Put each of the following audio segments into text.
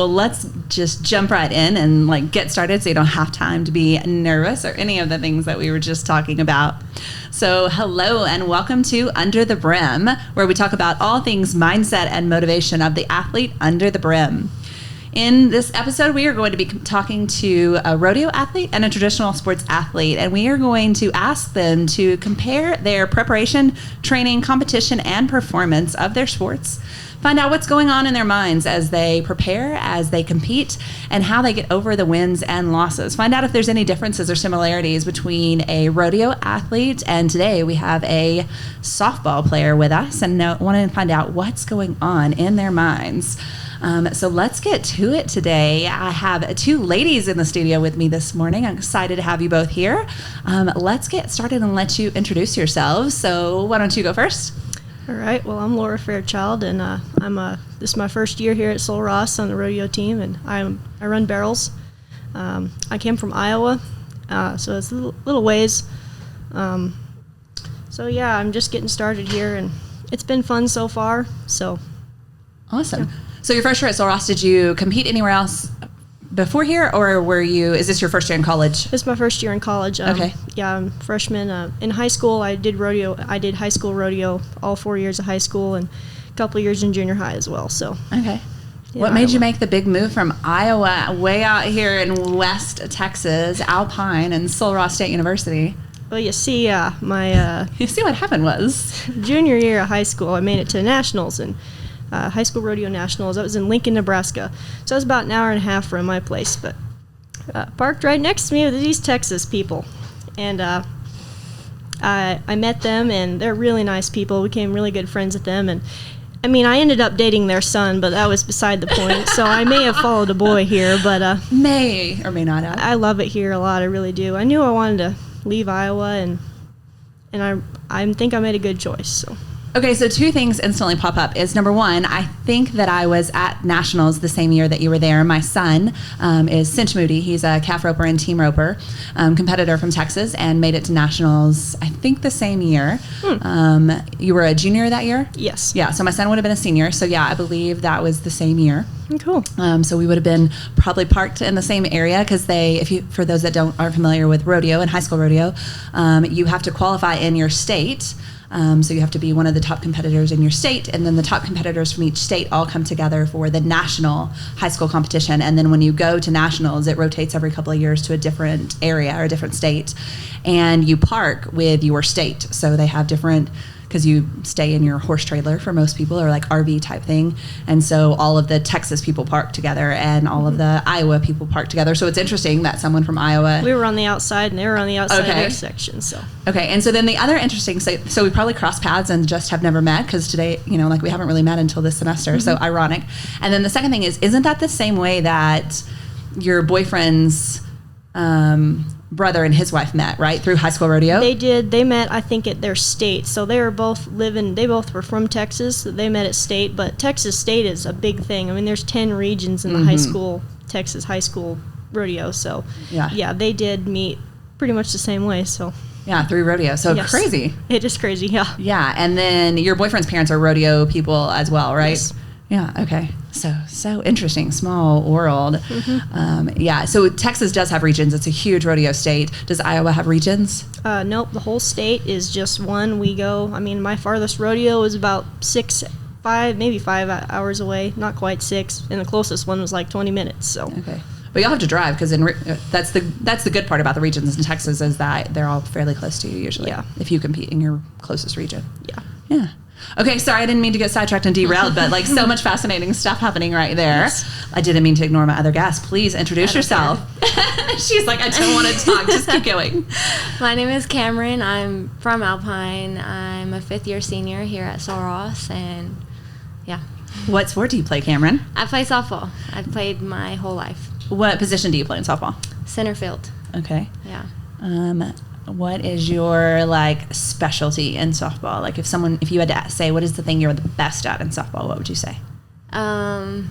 Well, let's just jump right in and like get started so you don't have time to be nervous or any of the things that we were just talking about. So hello and welcome to Under the Brim, where we talk about all things mindset and motivation of the athlete under the brim. In this episode, we are going to be talking to a rodeo athlete and a traditional sports athlete, and we are going to ask them to compare their preparation, training, competition, and performance of their sports, find out what's going on in their minds as they prepare, as they compete, and how they get over the wins and losses. Find out if there's any differences or similarities between a rodeo athlete, and today we have a softball player with us, and want to find out what's going on in their minds. So let's get to it today. I have two ladies in the studio with me this morning. I'm excited to have you both here. Let's get started and let you introduce yourselves. So why don't you go first? All right. Well, I'm Laura Fairchild, and this is my first year here at Sul Ross on the rodeo team, and I run barrels. I came from Iowa, so it's a little ways. So yeah, I'm just getting started here, and it's been fun so far. So awesome. Yeah. So your first year at Sul Ross, did you compete anywhere else before here, or is this your first year in college? This is my first year in college. Okay. Yeah, I'm a freshman. In high school, I did rodeo. I did high school rodeo all 4 years of high school and a couple of years in junior high as well. So. Okay. What made you make the big move from Iowa way out here in West Texas, Alpine, and Sul Ross State University? Well, you see, You see what happened was junior year of high school, I made it to nationals and. High school rodeo nationals. I was in Lincoln, Nebraska. So it was about an hour and a half from my place, but parked right next to me with these Texas people. And I met them, and they're really nice people. We became really good friends with them. And I mean, I ended up dating their son, but that was beside the point. So I may have followed a boy here, but may or may not have. I love it here a lot. I really do. I knew I wanted to leave Iowa, and I think I made a good choice. So. Okay, so two things instantly pop up is number one, I think that I was at Nationals the same year that you were there. My son is Cinch Moody. He's a calf roper and team roper, competitor from Texas, and made it to Nationals, I think, the same year. You were a junior that year? Yes. Yeah, so my son would have been a senior. So yeah, I believe that was the same year. Cool. So we would have been probably parked in the same area because for those that aren't familiar with rodeo and high school rodeo, you have to qualify in your state. So you have to be one of the top competitors in your state, and then the top competitors from each state all come together for the national high school competition. And then when you go to nationals, it rotates every couple of years to a different area or a different state, and you park with your state. So they have different, because you stay in your horse trailer for most people, or like RV type thing. And so all of the Texas people park together, and all of the Iowa people park together. So it's interesting that someone from Iowa. We were on the outside, and they were on the outside of their section. So. Okay, and so then the other interesting, so we probably crossed paths and just have never met, because today, like we haven't really met until this semester. So ironic. And then the second thing is, isn't that the same way that your boyfriend's brother and his wife met, right, through high school rodeo? They did. They met, I think, at their state. So they were both were from Texas. So they met at state, but Texas state is a big thing. I mean, there's 10 regions in the Texas high school rodeo. So yeah, they did meet pretty much the same way. So yeah, through rodeo. So yes. Crazy. It is crazy. Yeah. Yeah, and then your boyfriend's parents are rodeo people as well, right? Yes. Yeah, okay. So interesting. Small world. Yeah, so Texas does have regions. It's a huge rodeo state. Does Iowa have regions? Nope, the whole state is just one. My farthest rodeo was about 5 hours away. Not quite 6. And the closest one was like 20 minutes. So. Okay. But you'll have to drive, because that's the good part about the regions in Texas, is that they're all fairly close to you usually. Yeah. If you compete in your closest region. Yeah. Yeah. Okay, sorry, I didn't mean to get sidetracked and derailed, but like so much fascinating stuff happening right there. Yes. I didn't mean to ignore my other guest. Please introduce yourself. She's like, I don't want to talk. Just keep going. My name is Camryn. I'm from Alpine. I'm a 5th-year senior here at Sul Ross, and yeah. What sport do you play, Camryn? I play softball. I've played my whole life. What position do you play in softball? Center field. Okay. Yeah. What is your specialty in softball? Like if you had to say, what is the thing you're the best at in softball, what would you say? I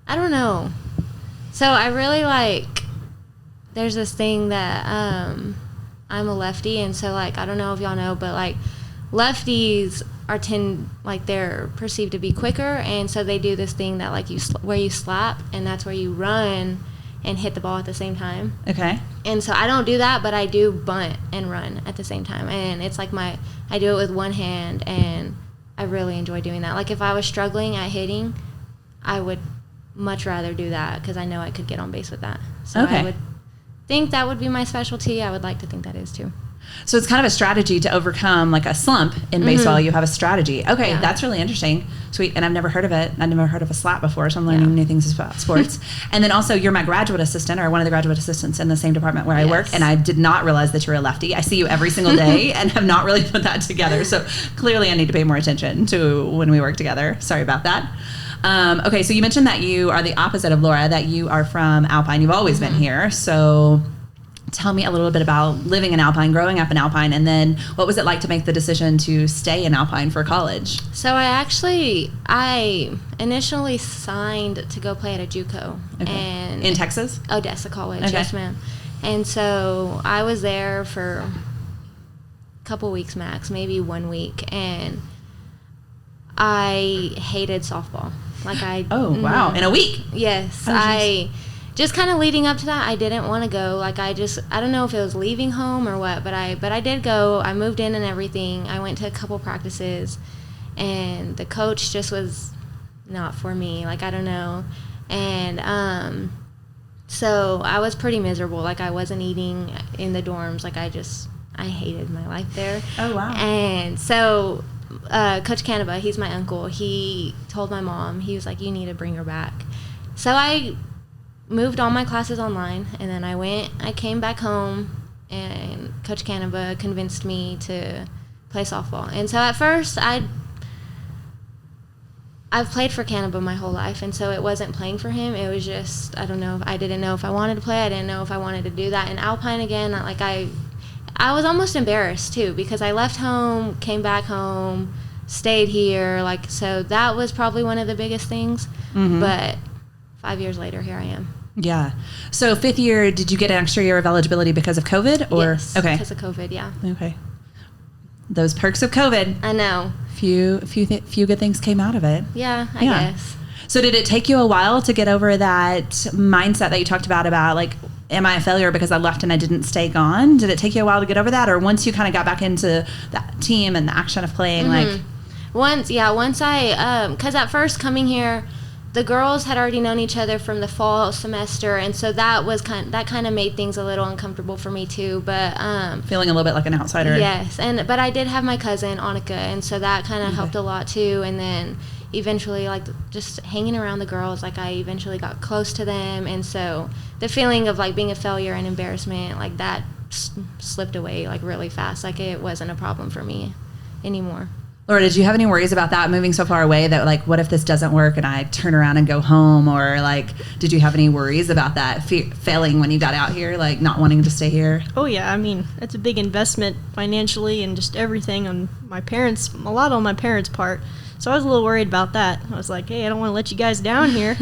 don't know. So I really there's this thing that I'm a lefty, and so I don't know if y'all know, but lefties they're perceived to be quicker, and so they do this thing that like where you slap, and that's where you run and hit the ball at the same time. Okay. And so I don't do that, but I do bunt and run at the same time, and it's like I do it with one hand, and I really enjoy doing that. Like if I was struggling at hitting, I would much rather do that because I know I could get on base with that. So okay. I would think that would be my specialty. I would like to think that is too. So it's kind of a strategy to overcome like a slump in baseball. You have a strategy. Okay, that's really interesting. Sweet. And I've never heard of it. I've never heard of a slap before, so I'm learning new things about sports. And then also you're my graduate assistant, or one of the graduate assistants in the same department where I work, and I did not realize that you're a lefty. I see you every single day and have not really put that together. So clearly I need to pay more attention to when we work together. Sorry about that. Okay, so you mentioned that you are the opposite of Laura, that you are from Alpine. You've always been here. So tell me a little bit about living in Alpine, growing up in Alpine, and then what was it like to make the decision to stay in Alpine for college? So I initially signed to go play at a JUCO. And in Texas? Odessa College, yes ma'am. And so I was there for a couple weeks max, maybe 1 week, and I hated softball. Wow. In a week? Yes. Just kind of leading up to that, I didn't want to go. Like I don't know if it was leaving home or what, but I did go. I moved in and everything. I went to a couple practices, and the coach just was not for me. Like I don't know, and so I was pretty miserable. Like I wasn't eating in the dorms. Like I hated my life there. Oh wow. And so Coach Canaba, he's my uncle. He told my mom. He was like, "You need to bring her back." So I moved all my classes online, and then I came back home, and Coach Canaba convinced me to play softball. And so at first I've played for Canaba my whole life, and so it wasn't playing for him. It was just, I didn't know if I wanted to play. I didn't know if I wanted to do that. And Alpine again, like I was almost embarrassed too, because I left home, came back home, stayed here, like, so that was probably one of the biggest things. But 5 years later, here I am. Yeah. So fifth year, did you get an extra year of eligibility because of COVID? Or yes, okay, because of COVID, yeah. Okay. Those perks of COVID. I know. Few good things came out of it. Yeah, I guess. So did it take you a while to get over that mindset that you talked about like, am I a failure because I left and I didn't stay gone? Did it take you a while to get over that? Or once you kind of got back into that team and the action of playing, like? Once I, because at first coming here, the girls had already known each other from the fall semester, and so that was that kind of made things a little uncomfortable for me too. But feeling a little bit like an outsider. Yes, but I did have my cousin Annika, and so that kind of helped a lot too. And then eventually, like just hanging around the girls, like I eventually got close to them, and so the feeling of like being a failure and embarrassment, like that slipped away like really fast. Like it wasn't a problem for me anymore. Laura, did you have any worries about that moving so far away that like, what if this doesn't work and I turn around and go home? Or like, did you have any worries about that failing when you got out here, like not wanting to stay here? Oh yeah, I mean, it's a big investment financially and just everything on a lot on my parents' part. So I was a little worried about that. I was like, hey, I don't want to let you guys down here.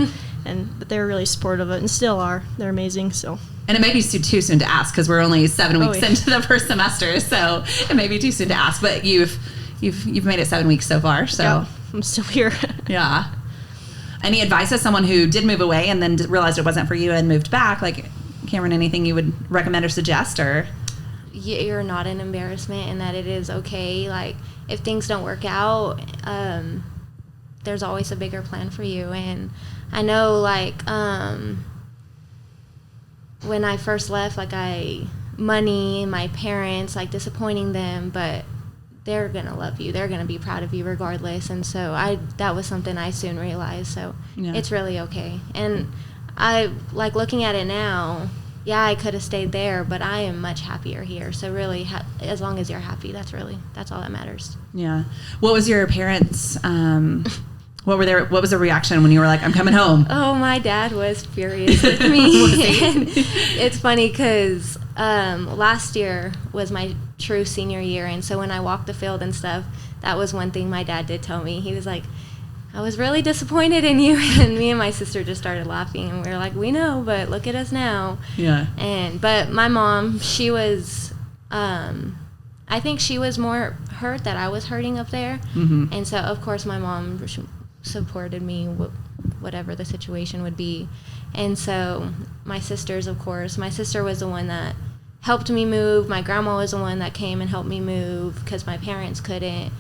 But they were really supportive of it and still are. They're amazing. So. And it may be too soon to ask because we're only 7 weeks into the first semester. So it may be too soon to ask, but you've made it 7 weeks so far, so yeah, I'm still here. Yeah. Any advice as someone who did move away and then realized it wasn't for you and moved back? Like, Camryn, anything you would recommend or suggest? Or you're not an embarrassment, and that it is okay. Like if things don't work out, there's always a bigger plan for you. And I know, like when I first left, like money, my parents, like disappointing them, but they're going to love you. They're going to be proud of you regardless. And so that was something I soon realized. So It's really okay. And I like looking at it now, I could have stayed there, but I am much happier here. So really, as long as you're happy, that's all that matters. Yeah. What was your parents, what was the reaction when you were like, I'm coming home? Oh, my dad was furious with me. And it's funny because last year was my true senior year, and so when I walked the field and stuff, that was one thing my dad did tell me. He was like, I was really disappointed in you. And me and my sister just started laughing, and we were like, we know, but look at us now. Yeah. But my mom, she was I think she was more hurt that I was hurting up there. And so, of course, my mom supported me, whatever the situation would be. And so my sisters, of course, my sister was the one that helped me move. My grandma was the one that came and helped me move because my parents couldn't.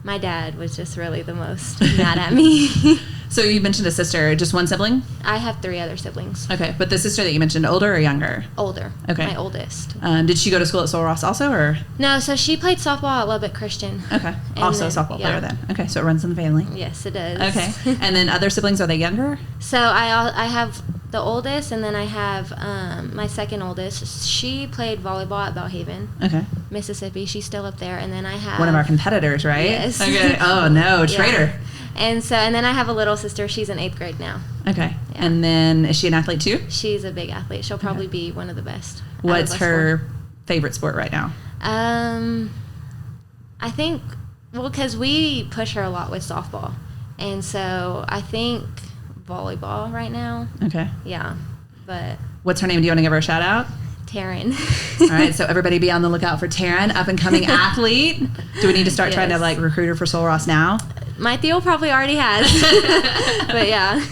My dad was just really the most mad at me. So you mentioned a sister, just one sibling? I have 3 other siblings. Okay, but the sister that you mentioned, older or younger? Older. Okay. My oldest. Did she go to school at Sul Ross also, or? No, so she played softball at Lubbock Christian. Okay, also a softball player then. Okay, so it runs in the family. Yes, it does. Okay, and then other siblings, are they younger? So I have the oldest, and then I have my second oldest. She played volleyball at Belhaven, Mississippi. She's still up there. And then I have... one of our competitors, right? Yes. Okay. Oh, no, traitor. Yeah. And then I have a little sister. She's in 8th grade now. Okay. Yeah. And then is she an athlete too? She's a big athlete. She'll probably be one of the best. What's her favorite sport right now? I think, because we push her a lot with softball. And so I think volleyball right now. Okay. Yeah. But what's her name? Do you want to give her a shout out? Taryn. All right, so everybody be on the lookout for Taryn, up and coming athlete. Do we need to start trying to recruit her for Sul Ross now? My Theo probably already has. But yeah.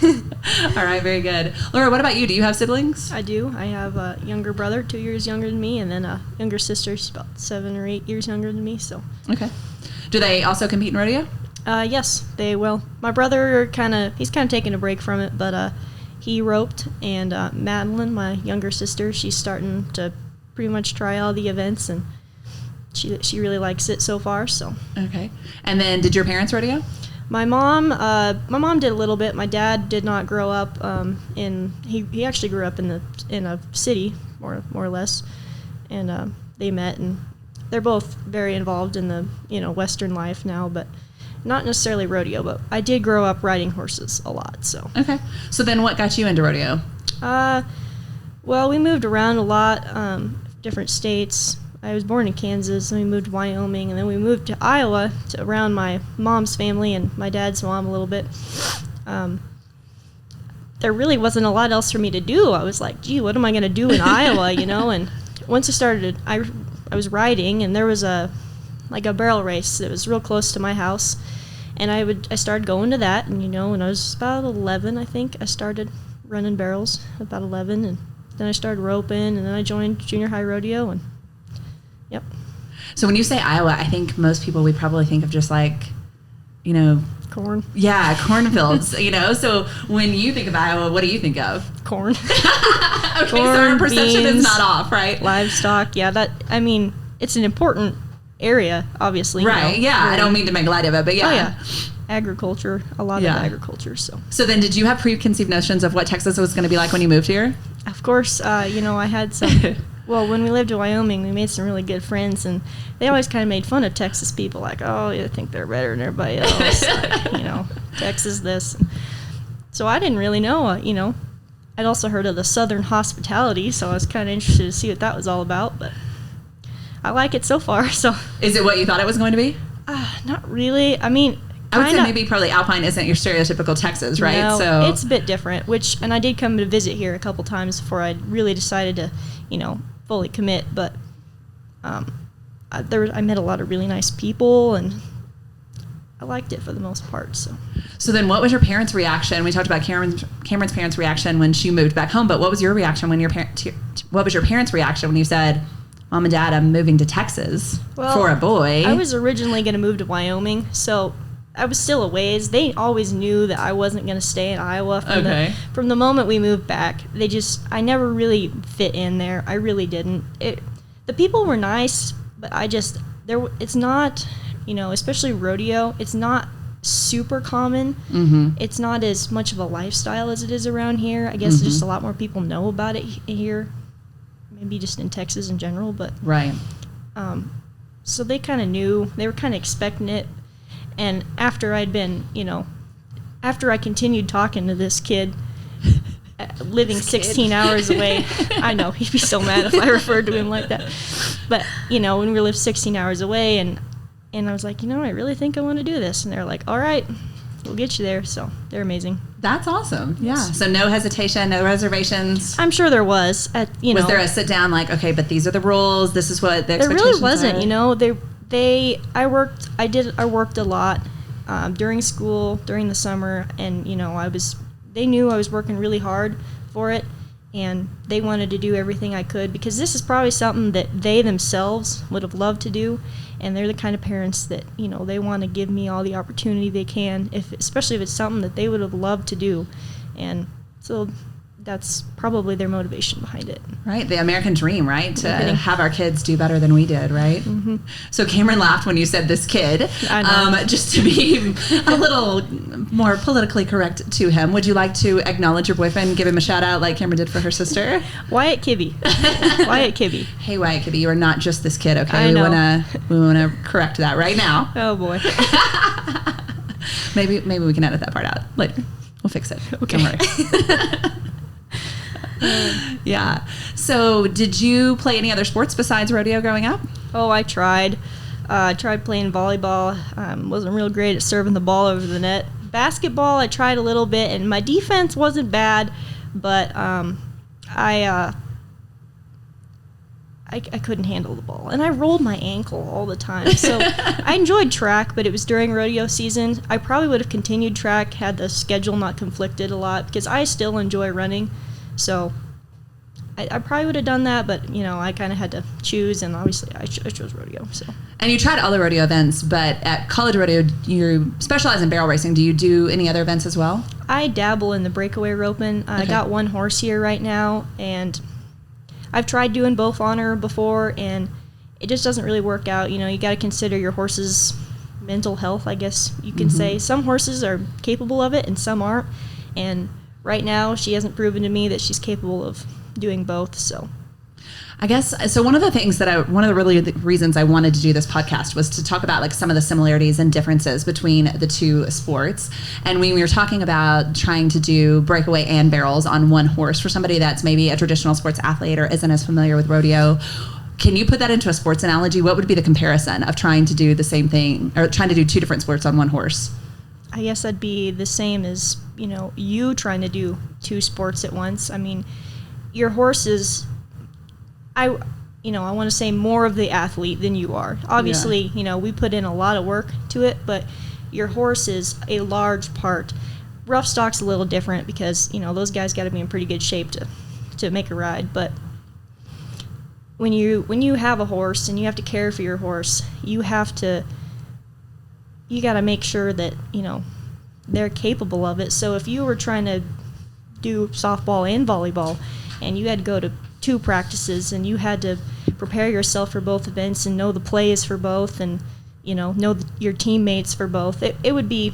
All right, very good. Laura, what about you? Do you have siblings? I do. I have a younger brother, 2 years younger than me, and then a younger sister. She's about 7 or 8 years younger than me. So. Okay. Do they also compete in rodeo? Yes, they will. My brother he's kind of taking a break from it, but he roped, and Madeline, my younger sister, she's starting to pretty much try all the events, and she really likes it so far. So. Okay. And then, did your parents rodeo? My mom did a little bit. My dad did not grow up he actually grew up in a city, more or less, and they met, and they're both very involved in the Western life now, but not necessarily rodeo. But I did grow up riding horses a lot. So. Okay. So then, what got you into rodeo? Well, we moved around a lot, different states. I was born in Kansas, and we moved to Wyoming, and then we moved to Iowa around my mom's family and my dad's mom a little bit. There really wasn't a lot else for me to do. I was like, gee, what am I going to do in Iowa, And once I started, I was riding, and there was a barrel race that was real close to my house, and I started going to that, and when I was about 11, I think, I started running barrels, about 11, and then I started roping, and then I joined junior high rodeo, and yep. So when you say Iowa, I think most people, we probably think of just corn. Yeah, cornfields, So when you think of Iowa, what do you think of? Corn. Okay, corn, so our perception beans, is not off, right? Livestock, yeah. It's an important area, obviously. Right, yeah. Really. I don't mean to make light of it, but yeah. Oh, yeah. Agriculture, a lot of agriculture, so. So then did you have preconceived notions of what Texas was going to be like when you moved here? Of course, I had some... Well, when we lived in Wyoming, we made some really good friends, and they always kind of made fun of Texas people, like, oh, you think they're better than everybody else, Texas this. So I didn't really know, I'd also heard of the Southern hospitality, so I was kind of interested to see what that was all about, but I like it so far, so. Is it what you thought it was going to be? Not really. I would say maybe probably Alpine isn't your stereotypical Texas, right? No, so it's a bit different, and I did come to visit here a couple times before I really decided to, fully commit, but I met a lot of really nice people, and I liked it for the most part. So then what was your parents' reaction? We talked about Camryn's parents' reaction when she moved back home, but what was your reaction when what was your parents' reaction when you said, Mom and Dad, I'm moving to Texas for a boy? I was originally going to move to Wyoming, so I was still a ways. They always knew that I wasn't going to stay in Iowa from the moment we moved back. I never really fit in there. I really didn't. The people were nice, but it's not, especially rodeo, it's not super common. Mm-hmm. It's not as much of a lifestyle as it is around here. I guess just a lot more people know about it here, maybe just in Texas in general, but. Right. So they kind of knew. They were kind of expecting it. And after after I continued talking to this kid, living 16 hours away, I know, he'd be so mad if I referred to him like that. But, when we lived 16 hours away, and I was like, I really think I want to do this. And they're like, all right, we'll get you there. So they're amazing. That's awesome. Yeah. So no hesitation, no reservations. I'm sure there was. Was there a sit down like, okay, but these are the rules. This is what the expectations are? There really wasn't. You know, I worked a lot during school, during the summer, and you know, they knew I was working really hard for it, and they wanted to do everything I could, because this is probably something that they themselves would have loved to do, and they're the kind of parents that, you know, they want to give me all the opportunity they can, especially if it's something that they would have loved to do. And so that's probably their motivation behind it. Right, the American dream, right? To have our kids do better than we did, right? Mm-hmm. So Camryn laughed when you said this kid. I know. Just to be a little more politically correct to him, would you like to acknowledge your boyfriend, give him a shout out like Camryn did for her sister? Wyatt Kibbe. Wyatt Kibbe. Hey, Wyatt Kibbe, you are not just this kid, okay? I know. We wanna correct that right now. Oh boy. Maybe we can edit that part out later. We'll fix it. Okay. Don't worry. Yeah. So did you play any other sports besides rodeo growing up? Oh, I tried. I tried playing volleyball. Wasn't real great at serving the ball over the net. Basketball, I tried a little bit, and my defense wasn't bad, but I couldn't handle the ball, and I rolled my ankle all the time. So I enjoyed track, but it was during rodeo season. I probably would have continued track had the schedule not conflicted a lot, because I still enjoy running. So I probably would have done that, but, you know, I kind of had to choose, and obviously I chose rodeo. So. And you tried all the rodeo events, but at college rodeo, you specialize in barrel racing. Do you do any other events as well? I dabble in the breakaway roping. I got one horse here right now, and I've tried doing both on her before, and it just doesn't really work out. You know, you got to consider your horse's mental health, I guess you can say. Some horses are capable of it, and some aren't. And right now, she hasn't proven to me that she's capable of doing both. So, I guess so. One of the reasons I wanted to do this podcast was to talk about like some of the similarities and differences between the two sports. And when we were talking about trying to do breakaway and barrels on one horse for somebody that's maybe a traditional sports athlete or isn't as familiar with rodeo, can you put that into a sports analogy? What would be the comparison of trying to do the same thing or trying to do two different sports on one horse? I guess that'd be the same as, you know, you trying to do two sports at once. I mean, your horse is, I want to say more of the athlete than you are. Obviously, you know, we put in a lot of work to it, but your horse is a large part. Rough stock's a little different because, you know, those guys got to be in pretty good shape to make a ride. But when you have a horse and you have to care for your horse, you got to make sure that, you know, they're capable of it. So if you were trying to do softball and volleyball and you had to go to two practices and you had to prepare yourself for both events and know the plays for both and, you know your teammates for both, it would be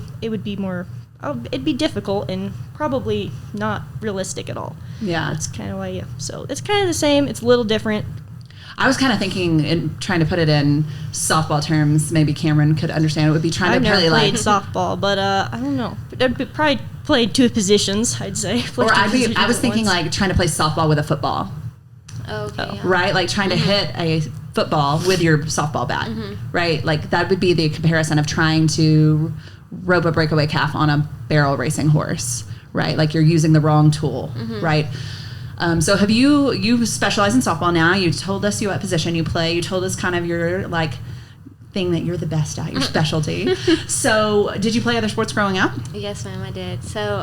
more, it'd be difficult and probably not realistic at all. Yeah. That's kind of why, so it's kind of the same. It's a little different. I was kind of thinking and trying to put it in softball terms. Maybe Camryn could understand. It would be trying I've to never play played like softball, but I don't know. I'd probably played two positions, I'd say. I was thinking like trying to play softball with a football. Okay. Yeah. Right? Like trying to hit a football with your softball bat. Right? Like that would be the comparison of trying to rope a breakaway calf on a barrel racing horse. Right? Like you're using the wrong tool. Right? So have you specialize in softball now? You told us what position you play. You told us kind of your like thing that you're the best at, your specialty. So did you play other sports growing up? Yes, ma'am, I did. So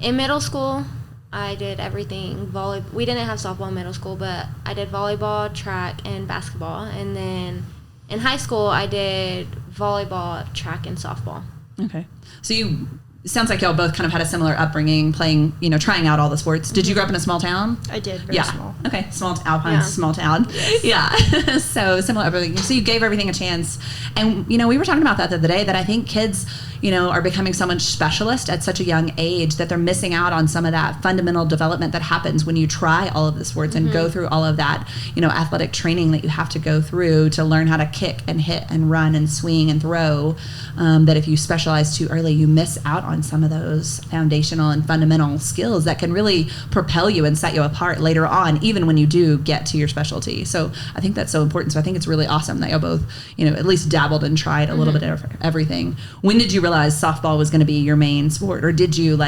in middle school, I did everything. We didn't have softball in middle school, but I did volleyball, track, and basketball. And then in high school, I did volleyball, track, and softball. Okay. So it sounds like y'all both kind of had a similar upbringing, playing, you know, trying out all the sports. Did you grow up in a small town? I did, very small. Okay, small town. Yes. Yeah. So similar upbringing. So you gave everything a chance. And, you know, we were talking about that the other day, that I think kids, you know, are becoming so much specialist at such a young age that they're missing out on some of that fundamental development that happens when you try all of the sports and go through all of that, you know, athletic training that you have to go through to learn how to kick and hit and run and swing and throw, that if you specialize too early, you miss out on some of those foundational and fundamental skills that can really propel you and set you apart later on, even when you do get to your specialty. So I think that's so important. So I think it's really awesome that you both, you know, at least dabbled and tried a little bit of everything. When did you realize realize softball was going to be your main sport, or did you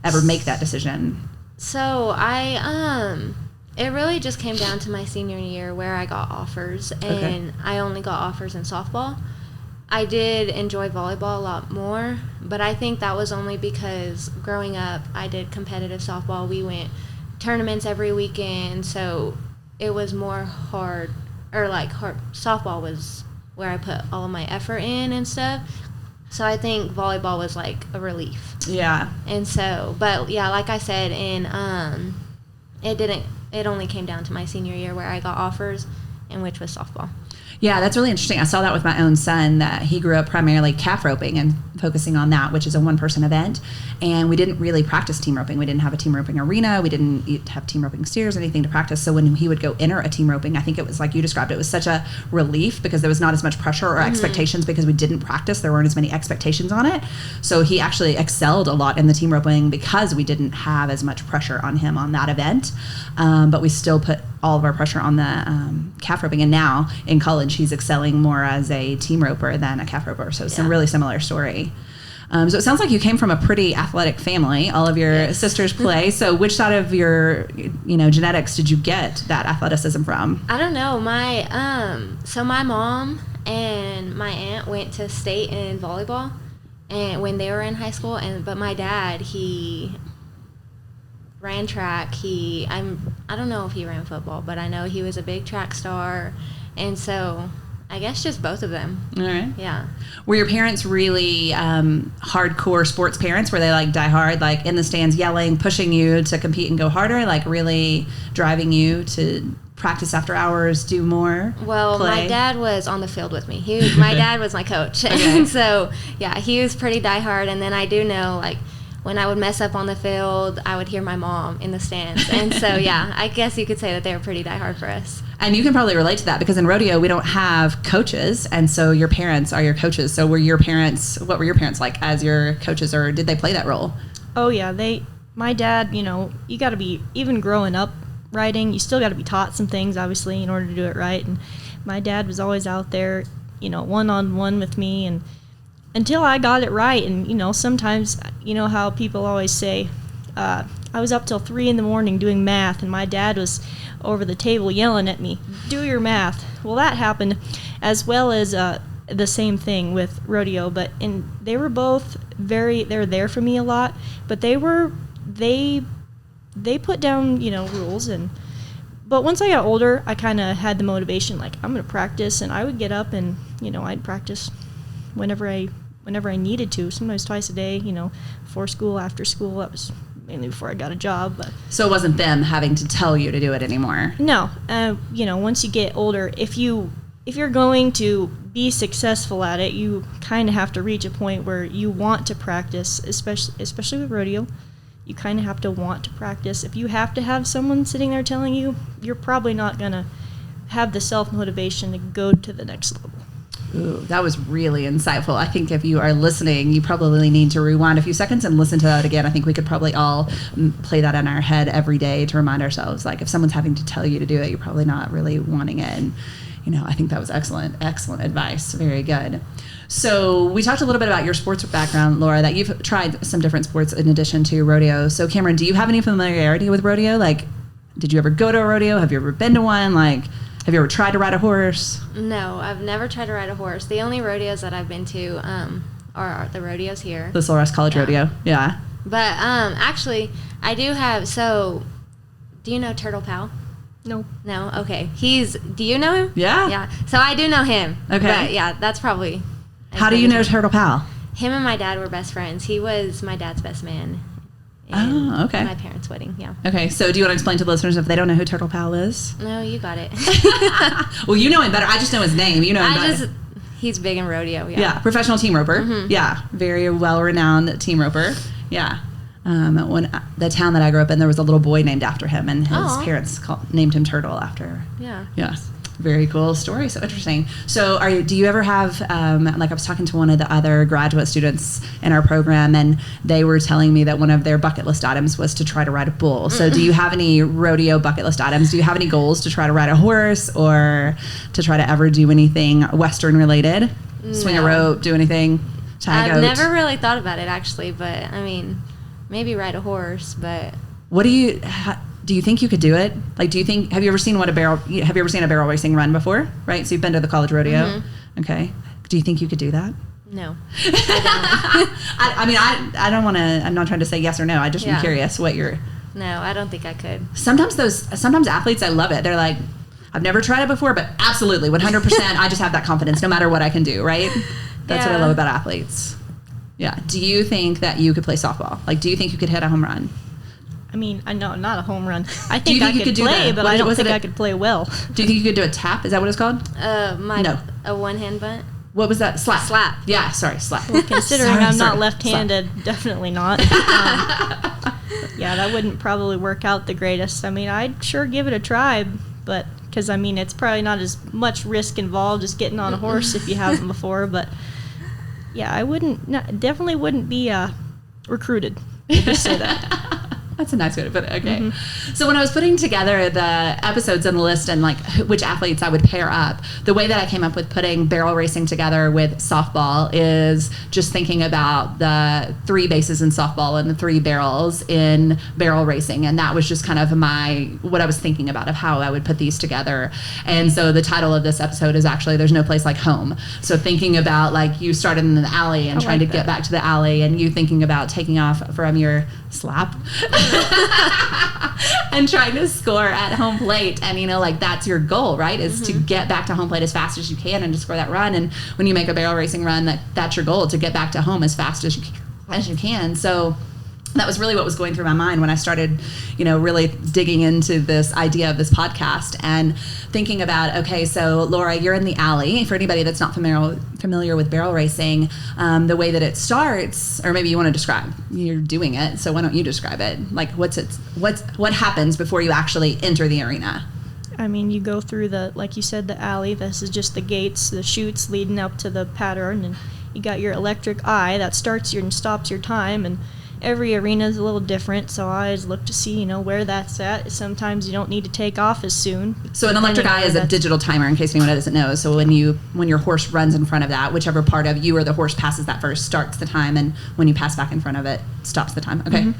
ever make that decision? So it really just came down to my senior year where I got offers, and I only got offers in softball. I did enjoy volleyball a lot more, but I think that was only because growing up, I did competitive softball. We went tournaments every weekend, so it was more hard. Softball was where I put all of my effort in and stuff. So I think volleyball was a relief. Yeah. And so, but yeah, like I said, it only came down to my senior year where I got offers, and which was softball. Yeah, that's really interesting. I saw that with my own son, that he grew up primarily calf roping and focusing on that, which is a one-person event. And we didn't really practice team roping. We didn't have a team roping arena. We didn't have team roping steers, anything to practice. So when he would go enter a team roping, I think it was like you described, it was such a relief because there was not as much pressure or expectations because we didn't practice. There weren't as many expectations on it. So he actually excelled a lot in the team roping because we didn't have as much pressure on him on that event. But we still put all of our pressure on the calf roping. And now in college, he's excelling more as a team roper than a calf roper. So it's a really similar story. So it sounds like you came from a pretty athletic family. All of your sisters play. So which side of your, genetics did you get that athleticism from? I don't know. So my mom and my aunt went to state in volleyball, and when they were in high school, but my dad, he ran track. I don't know if he ran football, but I know he was a big track star, and so I guess just both of them. All right. Yeah. Were your parents really hardcore sports parents? Were they die hard, in the stands yelling, pushing you to compete and go harder, really driving you to practice after hours, do more? Well, play? My dad was on the field with me. My dad was my coach. And so, yeah, he was pretty diehard. And then I do know, when I would mess up on the field, I would hear my mom in the stands. And so, yeah, I guess you could say that they were pretty diehard for us. And you can probably relate to that because in rodeo, we don't have coaches. And so your parents are your coaches. So what were your parents like as your coaches, or did they play that role? Oh, yeah. My dad, you got to be, even growing up riding, you still got to be taught some things, obviously, in order to do it right. And my dad was always out there, one-on-one with me, and until I got it right. And, sometimes, how people always say, I was up till 3 a.m. doing math, and my dad was over the table yelling at me, do your math. Well, that happened, as well as the same thing with rodeo. They were both they were there for me a lot, but they put down, rules. But once I got older, I kind of had the motivation, I'm going to practice, and I would get up and, I'd practice whenever I needed to, sometimes twice a day, before school, after school. That was mainly before I got a job. But so it wasn't them having to tell you to do it anymore? No. Once you get older, if you're going to be successful at it, you kind of have to reach a point where you want to practice, especially with rodeo. You kind of have to want to practice. If you have to have someone sitting there telling you, you're probably not going to have the self-motivation to go to the next level. Ooh, that was really insightful. I think if you are listening, you probably need to rewind a few seconds and listen to that again. I think we could probably all play that in our head every day to remind ourselves, if someone's having to tell you to do it, you're probably not really wanting it. And, I think that was excellent advice. Very good. So we talked a little bit about your sports background, Laura, that you've tried some different sports in addition to rodeo. So Camryn, do you have any familiarity with rodeo? Did you ever go to a rodeo? Have you ever been to one? Have you ever tried to ride a horse? No, I've never tried to ride a horse. The only rodeos that I've been to are the rodeos here. The Solar College Rodeo, yeah. But actually, I do have, do you know Turtle Pal? No. No? Okay. Do you know him? Yeah. Yeah. So I do know him. Okay. But yeah, that's probably. How do you know Turtle Pal? Him and my dad were best friends. He was my dad's best man. Oh, okay. My parents' wedding, yeah. Okay, so do you want to explain to the listeners if they don't know who Turtle Pal is? No, you got it. Well, you know him better. I just know his name. You know him better. He's big in rodeo, yeah. Yeah, professional team roper. Mm-hmm. Yeah, very well-renowned team roper. Yeah. When the town that I grew up in, there was a little boy named after him, and his parents named him Turtle after. Yeah. Yes. Very cool story. So interesting. So do you ever have, I was talking to one of the other graduate students in our program, and they were telling me that one of their bucket list items was to try to ride a bull. So do you have any rodeo bucket list items? Do you have any goals to try to ride a horse or to try to ever do anything Western related? No. Swing a rope, do anything? I've never really thought about it, actually, but, I mean, maybe ride a horse, but... What do you think you could do it? Like, have you ever seen a barrel racing run before? Right? So you've been to the college rodeo. Mm-hmm. Okay. Do you think you could do that? No, I don't. I don't want to, I'm not trying to say yes or no. I just am curious what you're. No, I don't think I could. Sometimes athletes, I love it. They're like, I've never tried it before, but absolutely, 100%, I just have that confidence no matter what I can do, right? That's what I love about athletes. Yeah. Do you think that you could play softball? Like, do you think you could hit a home run? I mean, I know, not a home run. I think I could play, but I don't think I could play well. Do you think you could do a tap? Is that what it's called? No. A one-hand bunt. What was that? Slap. Slap. Yeah, sorry, slap. Well, considering I'm not left-handed, definitely not. Yeah, that wouldn't probably work out the greatest. I mean, I'd sure give it a try, but because, I mean, it's probably not as much risk involved as getting on a horse if you haven't before. But, yeah, I definitely wouldn't be recruited. We'll just say that. That's a nice way to put it. Okay. Mm-hmm. So when I was putting together the episodes on the list and like which athletes I would pair up, the way that I came up with putting barrel racing together with softball is just thinking about the 3 bases in softball and the 3 barrels in barrel racing. And that was just kind of what I was thinking about of how I would put these together. And so the title of this episode is actually There's No Place Like Home. So thinking about like you started in the alley and trying to get back to the alley, and you thinking about taking off from your slap and trying to score at home plate, and like that's your goal, right, is to get back to home plate as fast as you can and to score that run. And when you make a barrel racing run, that's your goal, to get back to home as fast as you can. So that was really what was going through my mind when I started, really digging into this idea of this podcast and thinking about, okay, so Laura, you're in the alley. For anybody that's not familiar with barrel racing, the way that it starts, or maybe you want to describe, you're doing it, so why don't you describe it? Like, what happens before you actually enter the arena? I mean, you go through like you said, the alley. This is just the gates, the chutes leading up to the pattern, and you got your electric eye that starts and stops your time, and every arena is a little different, so I always look to see, where that's at. Sometimes you don't need to take off as soon. So an electric eye is a digital timer, in case anyone doesn't know. So when your horse runs in front of that, whichever part of you or the horse passes that first starts the time, and when you pass back in front of it, stops the time. Okay. Mm-hmm.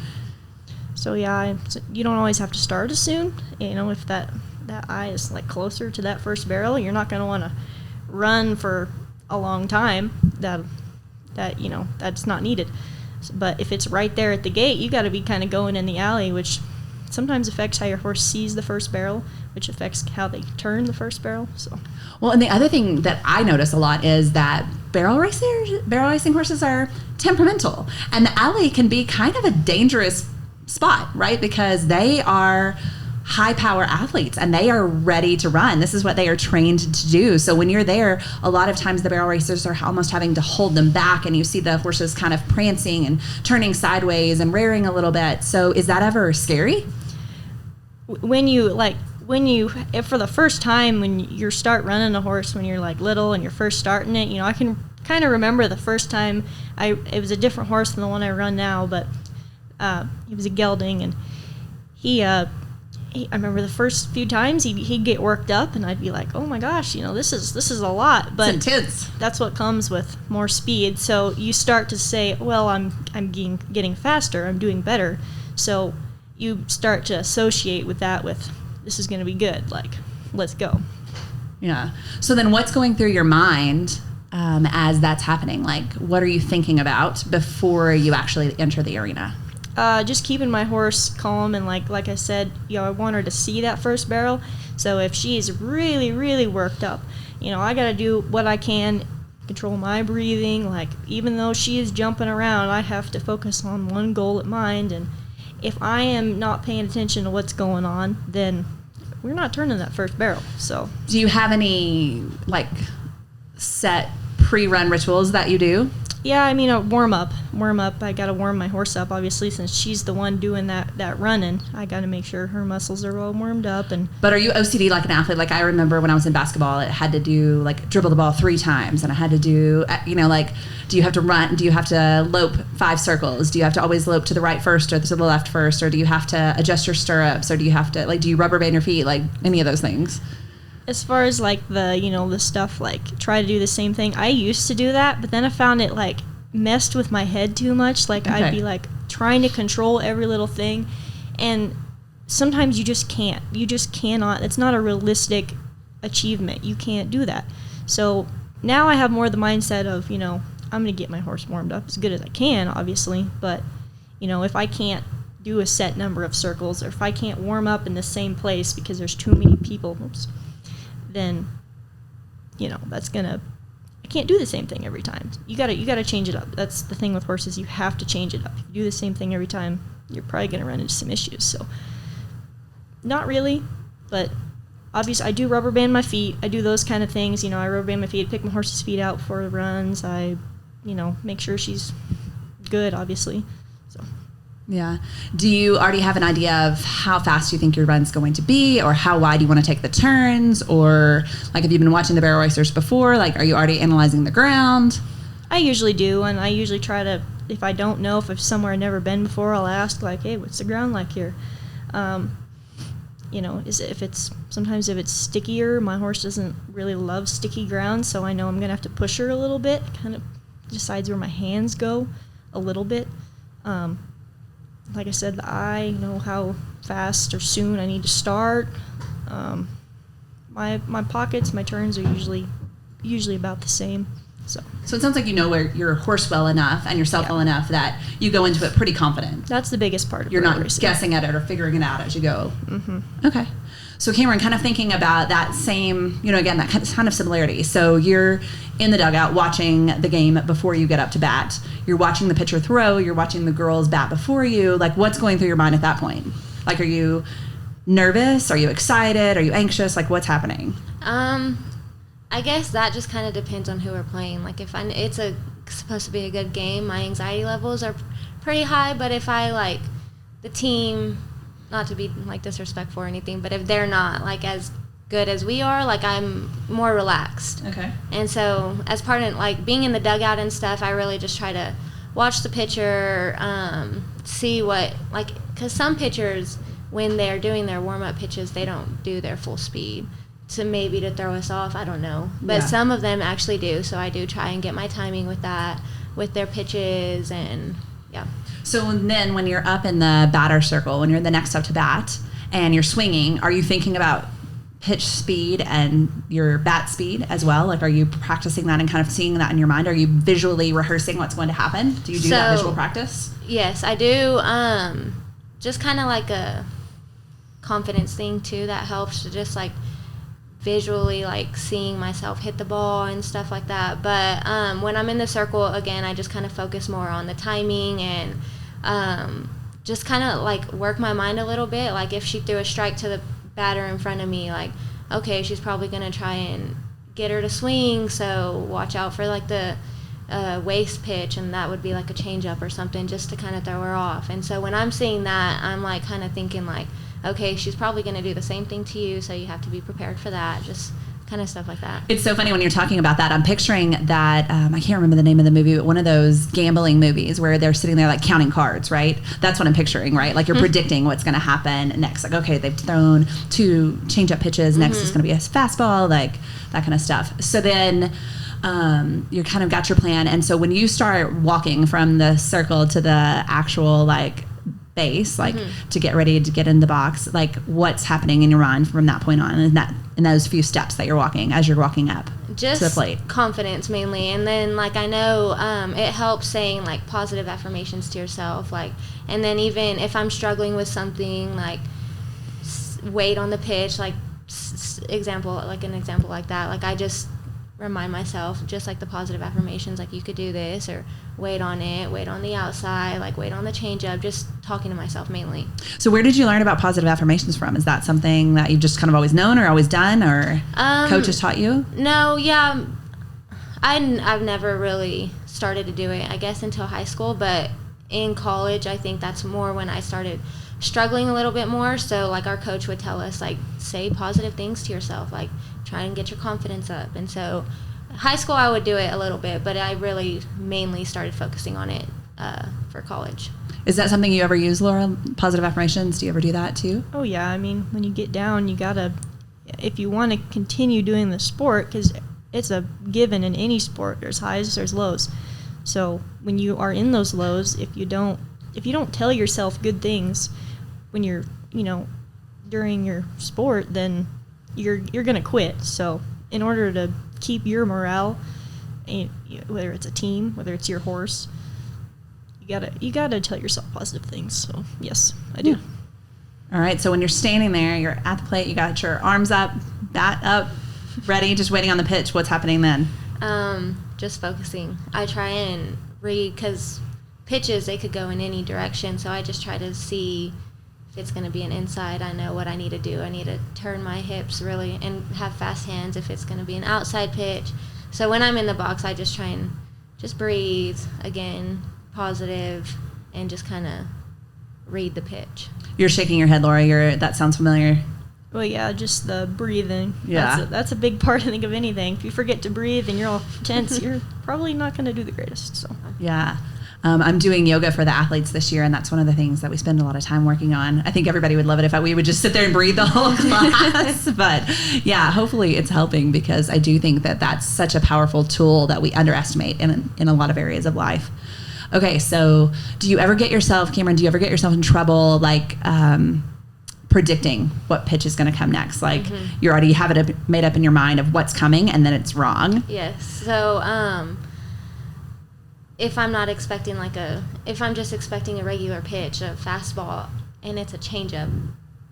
So yeah, you don't always have to start as soon. If that eye is like closer to that first barrel, you're not going to want to run for a long time. That's not needed. But if it's right there at the gate, you got to be kind of going in the alley, which sometimes affects how your horse sees the first barrel, which affects how they turn the first barrel. So, well, and the other thing that I notice a lot is that barrel racing horses are temperamental, and the alley can be kind of a dangerous spot, right? Because they are high power athletes and they are ready to run. This is what they are trained to do. So when you're there, a lot of times the barrel racers are almost having to hold them back, and you see the horses kind of prancing and turning sideways and rearing a little bit. So is that ever scary? When for the first time, when you start running a horse, when you're like little and you're first starting it, I can kind of remember the first time it was a different horse than the one I run now, but he was a gelding, and I remember the first few times he'd get worked up, and I'd be like, oh my gosh, this is a lot. But it's intense. That's what comes with more speed. So you start to say, well, I'm getting faster, I'm doing better. So you start to associate with that with this is going to be good. Like, let's go. Yeah. So then what's going through your mind as that's happening? Like, what are you thinking about before you actually enter the arena? Just keeping my horse calm, and like I said, I want her to see that first barrel. So if she's really, really worked up, I got to do what I can, control my breathing. Like, even though she is jumping around, I have to focus on one goal at mind. And if I am not paying attention to what's going on, then we're not turning that first barrel. So, do you have any set pre-run rituals that you do? Yeah, I mean, a warm up. I got to warm my horse up, obviously, since she's the one doing that running. I got to make sure her muscles are well warmed up. But are you OCD like an athlete? Like, I remember when I was in basketball, it had to do, dribble the ball 3 times, and I had to do, do you have to run? Do you have to lope 5 circles? Do you have to always lope to the right first or to the left first? Or do you have to adjust your stirrups? Or do you have to, do you rubber band your feet? Like, any of those things? As far as the stuff, try to do the same thing. I used to do that, but then I found it messed with my head too much. Like, Okay. I'd be, like, trying to control every little thing. And sometimes you just can't. You just cannot. It's not a realistic achievement. You can't do that. So now I have more the mindset of, I'm going to get my horse warmed up as good as I can, obviously. But, if I can't do a set number of circles, or if I can't warm up in the same place because there's too many people, then, I can't do the same thing every time. You gotta change it up. That's the thing with horses. You have to change it up. If you do the same thing every time, you're probably going to run into some issues. So, not really, but obviously I do rubber band my feet. I do those kind of things. I rubber band my feet, pick my horse's feet out before the runs. I, make sure she's good, obviously. So. Yeah. Do you already have an idea of how fast you think your run's going to be, or how wide you want to take the turns, or like, have you been watching the barrel racers before? Like, are you already analyzing the ground? I usually do, and I usually try to, if I don't know, if it's somewhere I've never been before, I'll ask, like, hey, what's the ground like here? Sometimes if it's stickier, my horse doesn't really love sticky ground, so I know I'm going to have to push her a little bit, kind of decides where my hands go a little bit. Like I said, the eye, how fast or soon I need to start. My pockets, my turns are usually about the same. So it sounds like you know where your horse well enough and yourself well enough that you go into it pretty confident. That's the biggest part of You're not racing. guessing at it or figuring it out as you go. Mm-hmm. Okay. So Camryn, kind of thinking about that same, again, that kind of similarity. So you're in the dugout watching the game before you get up to bat. You're watching the pitcher throw. You're watching the girls bat before you. Like, what's going through your mind at that point? Like, are you nervous? Are you excited? Are you anxious? Like, what's happening? I guess that just kind of depends on who we're playing. Like, if it's supposed to be a good game, my anxiety levels are pretty high. But if I like the team, not to be like disrespectful or anything, but if they're not like as good as we are, like, I'm more relaxed. Okay. And so as part of like being in the dugout and stuff, I really just try to watch the pitcher, see what, like, because some pitchers, when they're doing their warm-up pitches, they don't do their full speed to throw us off. I don't know. But some of them actually do. So I do try and get my timing with that, with their pitches, and yeah. So then when you're up in the batter circle, when you're the next up to bat and you're swinging, are you thinking about pitch speed and your bat speed as well? Like, are you practicing that and kind of seeing that in your mind? Are you visually rehearsing what's going to happen? Do you do that visual practice? Yes, I do. Just kind of like a confidence thing too that helps to just like visually like seeing myself hit the ball and stuff like that. But when I'm in the circle, again, I just kind of focus more on the timing and just kind of like work my mind a little bit. Like, if she threw a strike to the batter in front of me, like, okay, she's probably going to try and get her to swing, so watch out for like the waist pitch, and that would be like a changeup or something, just to kind of throw her off. And so when I'm seeing that, I'm like kind of thinking like, okay, she's probably going to do the same thing to you, so you have to be prepared for that. Just kind of stuff like that. It's so funny when you're talking about that. I'm picturing that, I can't remember the name of the movie, but one of those gambling movies where they're sitting there like counting cards, right? That's what I'm picturing, right? Like, you're predicting what's going to happen next. Like, okay, they've thrown 2 change-up pitches. Next is going to be a fastball, like that kind of stuff. So then you kind of got your plan. And so when you start walking from the circle to the actual like base, like to get ready to get in the box, like, what's happening in your mind from that point on, and that in those few steps that you're walking as you're walking up just to the plate? Confidence mainly. And then like, I know it helps saying like positive affirmations to yourself, like, and then even if I'm struggling with something, like wait on the pitch, like an example like that, like I just remind myself just like the positive affirmations, like you could do this, or wait on it, wait on the outside, like wait on the changeup, just talking to myself mainly. So where did you learn about positive affirmations from? Is that something that you've just kind of always known or always done, or coaches taught you? No, yeah. I've never really started to do it, I guess, until high school, but in college, I think that's more when I started struggling a little bit more. So like our coach would tell us, like, say positive things to yourself, like try and get your confidence up. And so high school I would do it a little bit, but I really mainly started focusing on it for college. Is that something you ever use, Laura? Positive affirmations? Do you ever do that too? Oh yeah, I mean, when you get down, you gotta, if you want to continue doing the sport, because it's a given in any sport, there's highs, there's lows. So when you are in those lows, if you don't tell yourself good things when you're, during your sport, then you're going to quit. So in order to keep your morale, whether it's a team, whether it's your horse, you gotta tell yourself positive things. So yes, I do. All right. So when you're standing there, you're at the plate, you got your arms up, bat up, ready, just waiting on the pitch. What's happening then? Just focusing. I try and read, because pitches, they could go in any direction. So I just try to see if it's going to be an inside. I know what I need to do. I need to turn my hips really and have fast hands if it's going to be an outside pitch. So when I'm in the box, I just try and just breathe, again, positive, and just kind of read the pitch. You're shaking your head, Laura. That sounds familiar. Well, yeah, just the breathing. Yeah. That's a big part, I think, of anything. If you forget to breathe and you're all tense, you're probably not going to do the greatest. So. Yeah. I'm doing yoga for the athletes this year, and that's one of the things that we spend a lot of time working on. I think everybody would love it if we would just sit there and breathe the whole class. But, yeah, hopefully it's helping, because I do think that that's such a powerful tool that we underestimate in a lot of areas of life. Okay, so do you ever get yourself, Camryn, in trouble, like predicting what pitch is going to come next? Like you already have it made up in your mind of what's coming, and then it's wrong? Yes. So if I'm not expecting if I'm just expecting a regular pitch, a fastball, and it's a changeup,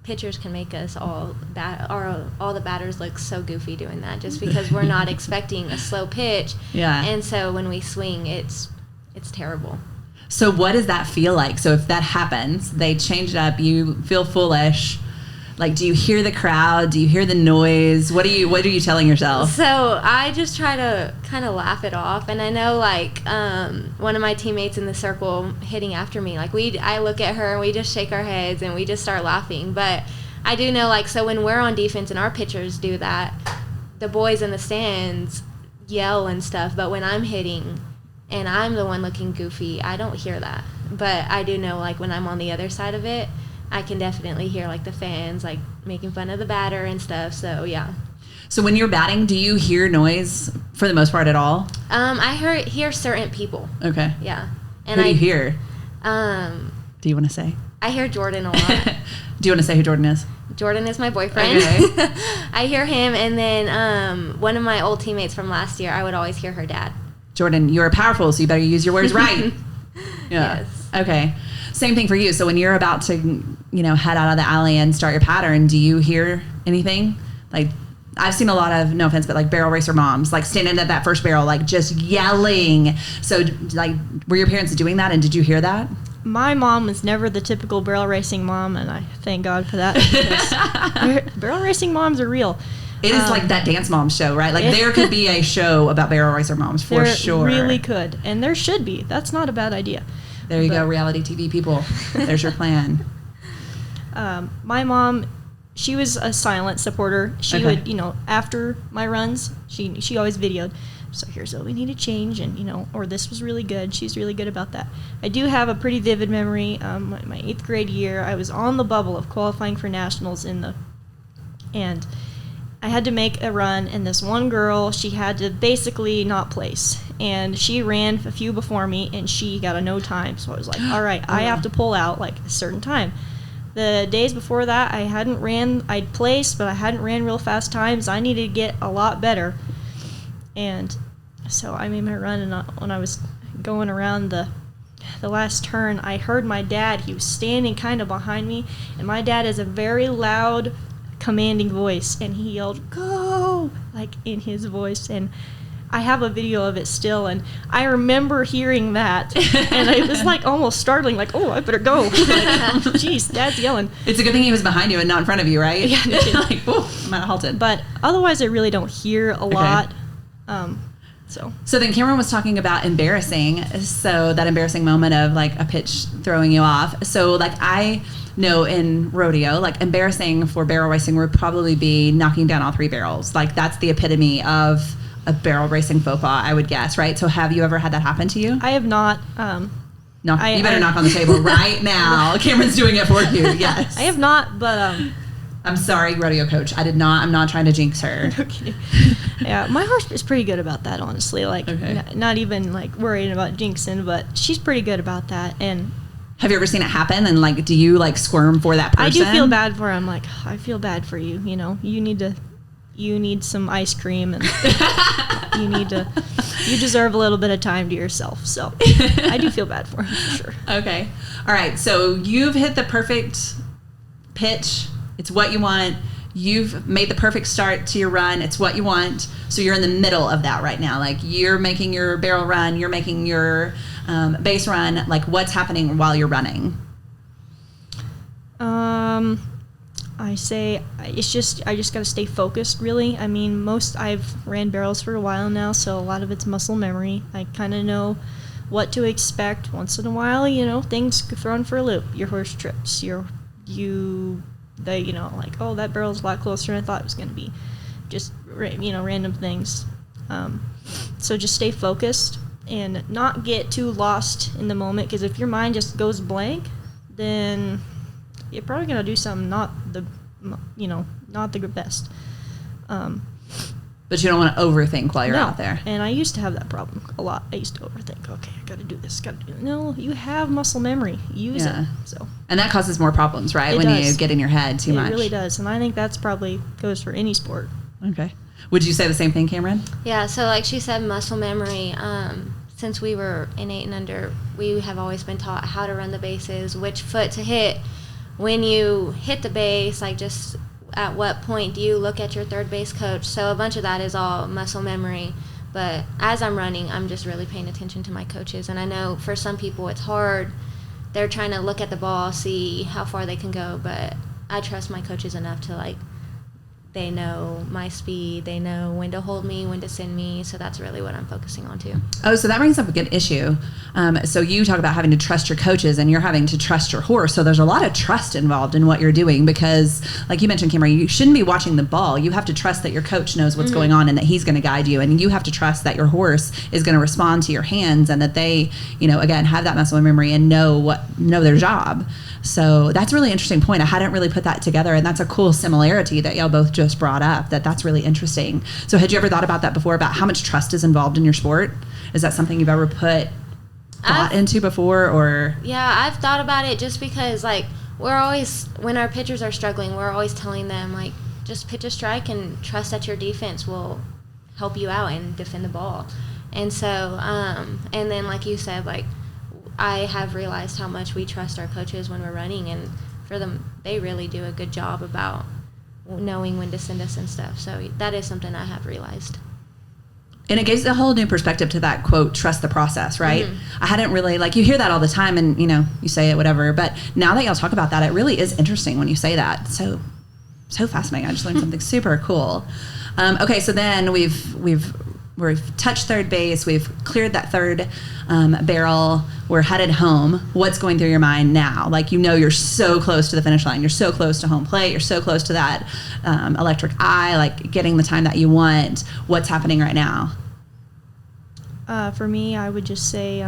pitchers can make us all the batters look so goofy doing that, just because we're not expecting a slow pitch. Yeah. And so when we swing, it's terrible. So what does that feel like? So if that happens, they change it up, you feel foolish. Like, do you hear the crowd? Do you hear the noise? What are you telling yourself? So I just try to kind of laugh it off. And I know, one of my teammates in the circle hitting after me, I look at her and we just shake our heads and we just start laughing. But I do know, so when we're on defense and our pitchers do that, the boys in the stands yell and stuff. But when I'm hitting and I'm the one looking goofy, I don't hear that. But I do know, when I'm on the other side of it, I can definitely hear, the fans, making fun of the batter and stuff. So, yeah. So when you're batting, do you hear noise for the most part at all? I hear certain people. Okay. Yeah. And who do you hear? Do you want to say? I hear Jordan a lot. Do you want to say who Jordan is? Jordan is my boyfriend. Okay. I hear him, and then one of my old teammates from last year, I would always hear her dad. Jordan, you're powerful, so you better use your words right. Yeah. Yes. Okay. Same thing for you. So when you're about to, head out of the alley and start your pattern, do you hear anything? I've seen a lot of, no offense, but barrel racer moms, standing at that first barrel, just yelling. So were your parents doing that, and did you hear that? My mom was never the typical barrel racing mom, and I thank God for that, because barrel racing moms are real. It is like that Dance Moms show, right? There could be a show about barrel racer moms for sure. There really could, and there should be. That's not a bad idea. There you go, reality TV people. There's your plan. My mom, she was a silent supporter. She would, after my runs, she always videoed. So here's what we need to change, and or this was really good. She's really good about that. I do have a pretty vivid memory. My 8th grade year, I was on the bubble of qualifying for nationals and I had to make a run, and this one girl, she had to basically not place. And she ran a few before me, and she got a no time. So I was like, all right, I have to pull out a certain time. The days before that, I'd placed, but I hadn't ran real fast times. I needed to get a lot better. And so I made my run, and when I was going around the last turn, I heard my dad. He was standing kind of behind me, and my dad has a very loud, commanding voice, and he yelled, "Go!" in his voice, and I have a video of it still, and I remember hearing that, and it was almost startling, oh, I better go. Jeez, Dad's yelling. It's a good thing he was behind you and not in front of you, right? Yeah. Oh, I'm at a halted. But otherwise, I really don't hear a lot. So then Camryn was talking about embarrassing, so that embarrassing moment of a pitch throwing you off. So I know in rodeo, embarrassing for barrel racing would probably be knocking down all 3 barrels. That's the epitome of a barrel racing faux pas, I would guess, right? So have you ever had that happen to you? I have not. You better knock on the table right now. Camryn's doing it for you. Yes. I have not, but I'm sorry, rodeo coach. I'm not trying to jinx her. Okay. Yeah, my horse is pretty good about that, honestly. Like, not even like worrying about jinxing, but she's pretty good about that. And have you ever seen it happen? And like, do you like squirm for that person? I do feel bad for her. I'm like, I feel bad for you. You know, you need some ice cream, and you deserve a little bit of time to yourself. So I do feel bad for her, for sure. Okay. All right. So you've hit the perfect pitch. It's what you want. You've made the perfect start to your run. It's what you want. So you're in the middle of that right now. Like, you're making your barrel run. You're making your base run. Like, what's happening while you're running? I just got to stay focused, really. I mean, I've ran barrels for a while now, so a lot of it's muscle memory. I kind of know what to expect. Once in a while, things get thrown for a loop. Your horse trips. Like, oh, that barrel's a lot closer than I thought it was going to be. Just, random things. So just stay focused and not get too lost in the moment, because if your mind just goes blank, then you're probably going to do something not the best. But you don't want to overthink while you're out there. And I used to have that problem a lot. I used to overthink. Okay, I got to do this. No, you have muscle memory. Use it. So. And that causes more problems, right? When you get in your head too much. It really does. And I think that's probably goes for any sport. Okay. Would you say the same thing, Camryn? Yeah. So like she said, muscle memory. Since we were in 8 and under, we have always been taught how to run the bases, which foot to hit. When you hit the base, like just at what point do you look at your third base coach? So a bunch of that is all muscle memory. But as I'm running, I'm just really paying attention to my coaches. And I know for some people it's hard. They're trying to look at the ball, see how far they can go. But I trust my coaches enough to, they know my speed. They know when to hold me, when to send me. So that's really what I'm focusing on too. Oh, so that brings up a good issue. So you talk about having to trust your coaches, and you're having to trust your horse. So there's a lot of trust involved in what you're doing, because like you mentioned, Camryn, you shouldn't be watching the ball. You have to trust that your coach knows what's going on and that he's going to guide you. And you have to trust that your horse is going to respond to your hands, and that they, again, have that muscle memory and know their job. So that's a really interesting point. I hadn't really put that together, and that's a cool similarity that y'all both just brought up. That's really interesting. So had you ever thought about that before, about how much trust is involved in your sport? Is that something you've ever put thought into before? Or yeah, I've thought about it, just because we're always, when our pitchers are struggling, we're always telling them just pitch a strike and trust that your defense will help you out and defend the ball. And so and then like you said, I have realized how much we trust our coaches when we're running, and for them, they really do a good job about knowing when to send us and stuff. So that is something I have realized. And it gives a whole new perspective to that quote, trust the process, right? I hadn't really, you hear that all the time, and, you say it, whatever. But now that y'all talk about that, it really is interesting when you say that. So fascinating. I just learned something super cool. Okay, so then we've touched third base. We've cleared that third barrel. We're headed home. What's going through your mind now? You're so close to the finish line. You're so close to home plate. You're so close to that electric eye, getting the time that you want. What's happening right now? For me, I would just say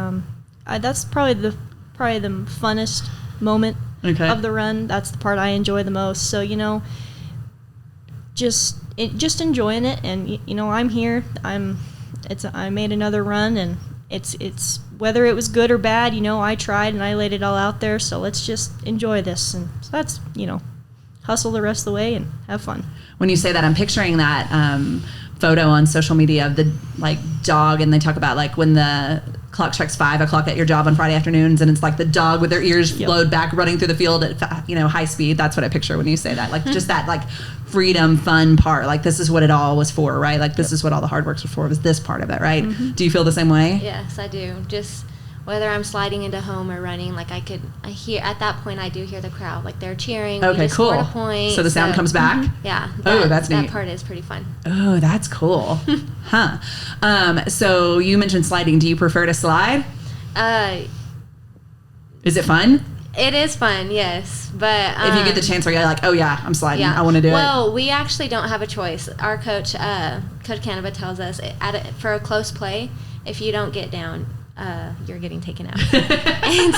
that's probably the funnest moment of the run. That's the part I enjoy the most. So, just enjoying it, and I'm here. I made another run, and it's whether it was good or bad, I tried and I laid it all out there. So let's just enjoy this, and so that's hustle the rest of the way and have fun. When you say that, I'm picturing that photo on social media of the dog, and they talk about when the clock strikes 5 o'clock at your job on Friday afternoons, and it's the dog with their ears flowed back running through the field at high speed. That's what I picture when you say that, just that freedom, fun part. This is what it all was for, right? This is what all the hard work was for, was this part of it, right? Do you feel the same way? Yes, I do. Just whether I'm sliding into home or running, I hear at that point, I do hear the crowd, they're cheering. Okay, cool. Scored a point, so the sound comes back? Yeah. That's neat. That part is pretty fun. Oh, that's cool. So you mentioned sliding. Do you prefer to slide? Is it fun? It is fun, yes. But if you get the chance where you're oh yeah, I'm sliding, I want to do it. Well, we actually don't have a choice. Our coach, Coach Canova, tells us for a close play, if you don't get down, you're getting taken out. And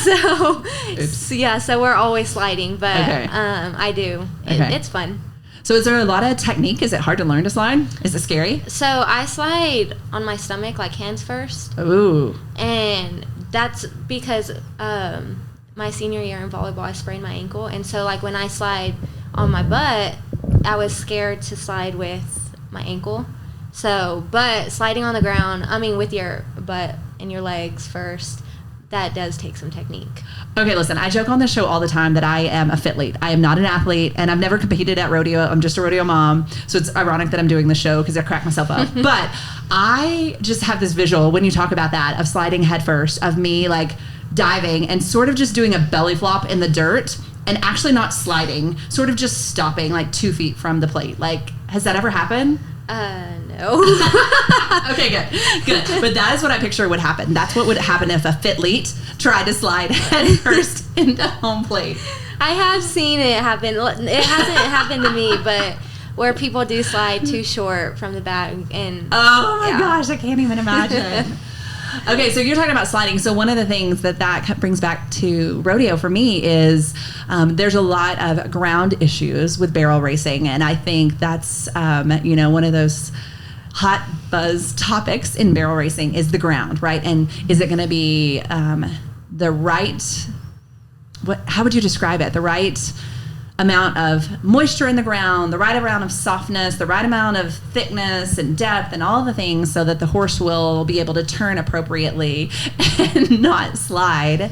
so we're always sliding, but I do. It's fun. So is there a lot of technique? Is it hard to learn to slide? Is it scary? So I slide on my stomach, like hands first. Ooh. And that's because my senior year in volleyball, I sprained my ankle. And so, like, when I slide on my butt, I was scared to slide with my ankle. So, but sliding on the ground, with your butt and your legs first, that does take some technique. Okay, listen, I joke on this show all the time that I am a fithlete. I am not an athlete, and I've never competed at rodeo. I'm just a rodeo mom, so it's ironic that I'm doing the show because I crack myself up. But I just have this visual when you talk about that of sliding head first, of me like diving and sort of just doing a belly flop in the dirt and actually not sliding, sort of just stopping like 2 feet from the plate. Like, has that ever happened? No. Okay, good. But that is what I picture would happen. That's what would happen if a fithlete tried to slide head first into home plate. I have seen it happen. It hasn't happened to me, but where people do slide too short from the bag. And oh my gosh, I can't even imagine. Okay, so you're talking about sliding. So one of the things that brings back to rodeo for me is there's a lot of ground issues with barrel racing, and I think that's one of those hot buzz topics in barrel racing is the ground, right? And is it going to be the right? How would you describe it? The right amount of moisture in the ground, the right amount of softness, the right amount of thickness and depth and all the things so that the horse will be able to turn appropriately and not slide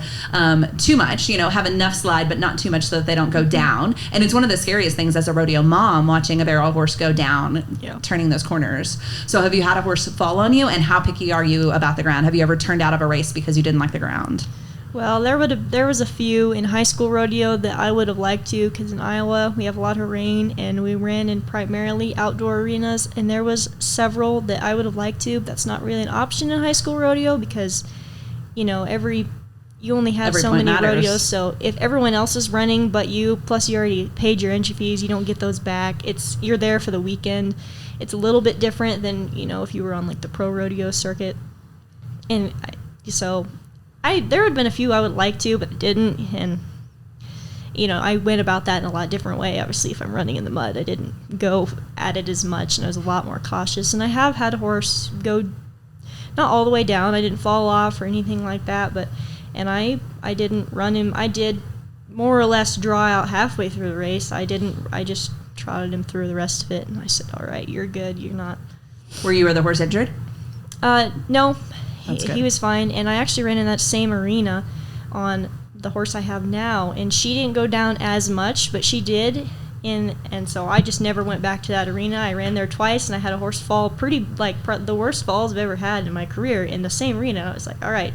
too much, have enough slide but not too much so that they don't go down. And it's one of the scariest things as a rodeo mom, watching a barrel horse go down, turning those corners. So have you had a horse fall on you, and how picky are you about the ground? Have you ever turned out of a race because you didn't like the ground? Well, there was a few in high school rodeo that I would have liked to, because in Iowa we have a lot of rain and we ran in primarily outdoor arenas, and there was several that I would have liked to. But that's not really an option in high school rodeo because, you only have so many rodeos. So if everyone else is running but you, plus you already paid your entry fees, you don't get those back. You're there for the weekend. It's a little bit different than if you were on like the pro rodeo circuit, and there had been a few I would like to, but didn't, and I went about that in a lot different way. Obviously, if I'm running in the mud, I didn't go at it as much, and I was a lot more cautious. And I have had a horse go not all the way down. I didn't fall off or anything like that, and I didn't run him. I did more or less draw out halfway through the race. I just trotted him through the rest of it, and I said, "All right, you're good. You're not." Were you or the horse injured? No. He was fine, and I actually ran in that same arena on the horse I have now, and she didn't go down as much, but she did, and so I just never went back to that arena. I ran there twice, and I had a horse fall the worst falls I've ever had in my career in the same arena. I was like, all right,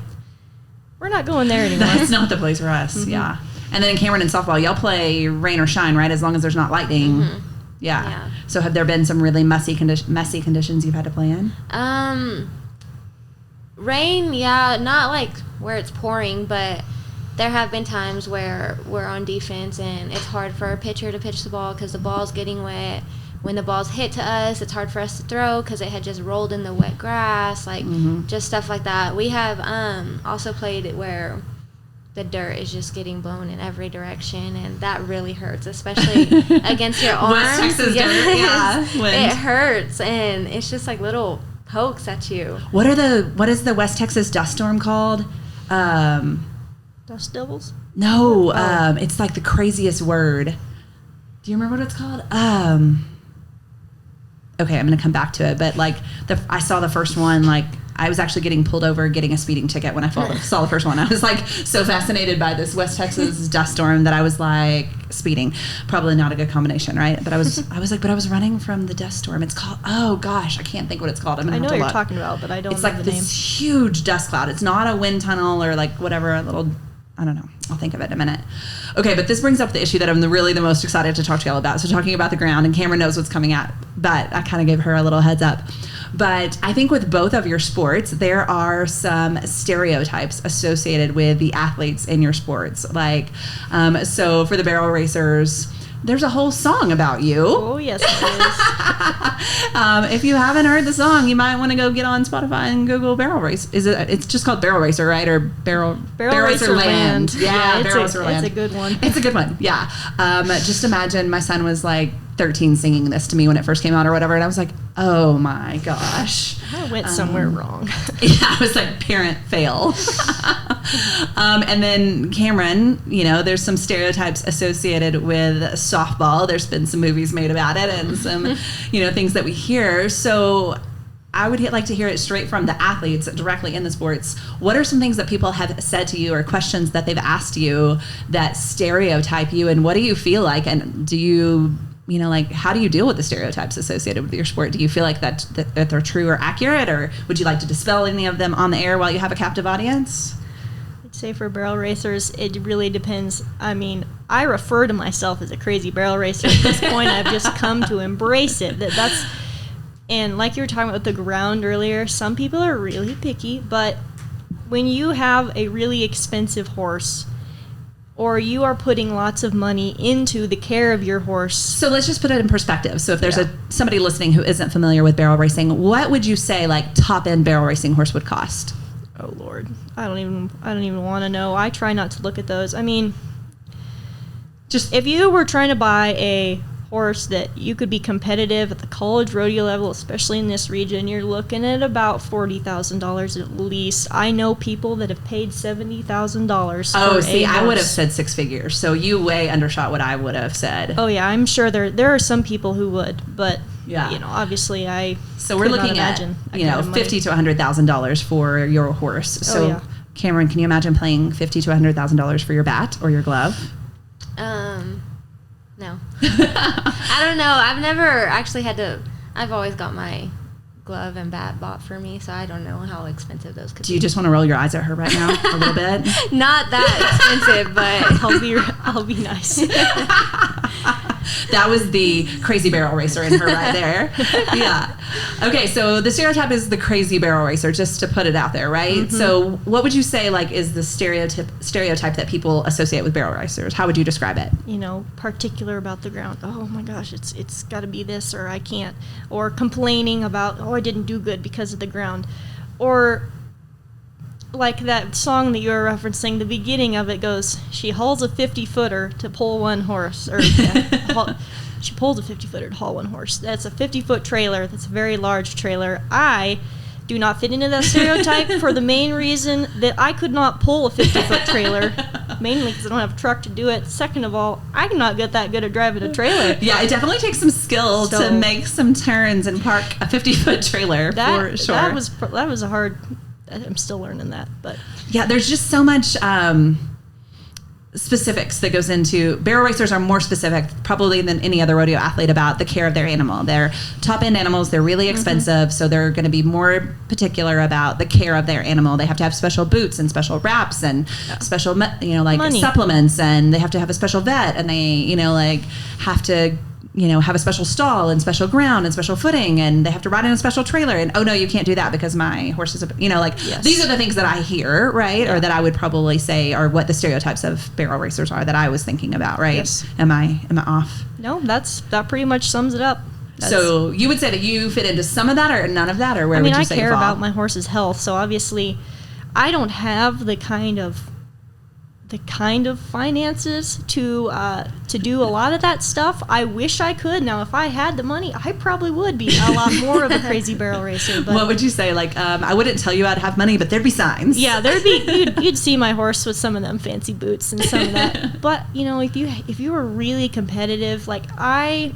we're not going there anymore. That's not the place for us. Mm-hmm. Yeah. And then in Camryn and softball, y'all play rain or shine, right? As long as there's not lightning. Mm-hmm. Yeah. So have there been some really messy conditions you've had to play in? Rain, not like where it's pouring, but there have been times where we're on defense and it's hard for a pitcher to pitch the ball because the ball's getting wet. When the ball's hit to us, it's hard for us to throw because it had just rolled in the wet grass, just stuff like that. We have also played it where the dirt is just getting blown in every direction, and that really hurts, especially against your arms. West Texas dirt, yeah. It hurts, and it's just like little pokes at you. What is the West Texas dust storm called? Dust devils? No, it's like the craziest word. Do you remember what it's called? Okay, I'm gonna come back to it, but I saw the first one, I was actually getting pulled over getting a speeding ticket when I saw the first one. I was so fascinated by this West Texas dust storm that I was speeding. Probably not a good combination, right? But I was running from the dust storm. It's called, oh gosh, I can't think what it's called. I know what you're talking about, but I don't know the name. It's this huge dust cloud. It's not a wind tunnel or whatever, a little, I don't know. I'll think of it in a minute. Okay, but this brings up the issue that I'm really the most excited to talk to y'all about. So talking about the ground, and Camryn knows what's coming at, but I kind of gave her a little heads up. But I think with both of your sports, there are some stereotypes associated with the athletes in your sports. So for the barrel racers, there's a whole song about you. Oh, yes, it is. If you haven't heard the song, you might want to go get on Spotify and Google Barrel Race. It's just called Barrel Racer, right? Or Barrel Racer Land. Yeah, Barrel Racer Land. It's a good one. It's a good one, yeah. Just imagine my son was like 13 singing this to me when it first came out or whatever, and I was like, oh my gosh. I went somewhere wrong. Yeah, I was like, parent fail. And then Camryn, there's some stereotypes associated with softball. There's been some movies made about it and some, things that we hear. So I would like to hear it straight from the athletes directly in the sports. What are some things that people have said to you or questions that they've asked you that stereotype you, and what do you feel like? And do you, how do you deal with the stereotypes associated with your sport? Do you feel like that they're true or accurate, or would you like to dispel any of them on the air while you have a captive audience? I'd say for barrel racers, it really depends. I mean, I refer to myself as a crazy barrel racer. At this point, I've just come to embrace it. And like you were talking about the ground earlier, some people are really picky, but when you have a really expensive horse, or you are putting lots of money into the care of your horse. So let's just put it in perspective. So if there's somebody listening who isn't familiar with barrel racing, what would you say like top end barrel racing horse would cost? Oh Lord, I don't even want to know. I try not to look at those. I mean, just if you were trying to buy a horse that you could be competitive at the college rodeo level, especially in this region, you're looking at about $40,000 at least. I know people that have paid $70,000. Oh, see, I would have said six figures. So you way undershot what I would have said. Oh yeah, I'm sure there are some people who would, but obviously So we're looking at $50,000 to $100,000 for your horse. So Camryn, can you imagine paying $50,000 to $100,000 for your bat or your glove? No. I don't know. I've never actually I've always got my glove and bat bought for me, so I don't know how expensive those could be. Do you just want to roll your eyes at her right now a little bit? Not that expensive, but I'll be nice. That was the crazy barrel racer in her right there. Yeah. Okay, so the stereotype is the crazy barrel racer, just to put it out there, right? Mm-hmm. So what would you say like is the stereotype that people associate with barrel racers? How would you describe it? Particular about the ground. Oh my gosh, it's got to be this, or I can't. Or complaining about, I didn't do good because of the ground. Or like that song that you were referencing, the beginning of it goes, she hauls a 50-footer to pull one horse. Or she pulls a 50-footer to haul one horse. That's a 50-foot trailer. That's a very large trailer. I do not fit into that stereotype for the main reason that I could not pull a 50-foot trailer, mainly because I don't have a truck to do it. Second of all, I'm not that good at driving a trailer. Yeah, it definitely takes some skill to make some turns and park a 50-foot trailer, for sure. That was a hard... I'm still learning that, but... Yeah, there's just so much... specifics that goes into barrel racers are more specific probably than any other rodeo athlete about the care of their animal. They're top end animals. They're really expensive. So they're going to be more particular about the care of their animal. They have to have special boots and special wraps and special, money. Supplements, and they have to have a special vet, and they, have to, have a special stall and special ground and special footing, and they have to ride in a special trailer. And, oh no, you can't do that because my horse is, these are the things that I hear, right? Yeah. Or that I would probably say are what the stereotypes of barrel racers are that I was thinking about, right? Yes. Am I off? No, that pretty much sums it up. So you would say that you fit into some of that or none of that, or where would you say you fall? I care about my horse's health, so obviously I don't have the kind of finances to do a lot of that stuff. I wish I could. Now, if I had the money, I probably would be a lot more of a crazy barrel racer. But what would you say? I wouldn't tell you I'd have money, but there'd be signs. Yeah, there'd be. You'd see my horse with some of them fancy boots and some of that. But if you were really competitive, I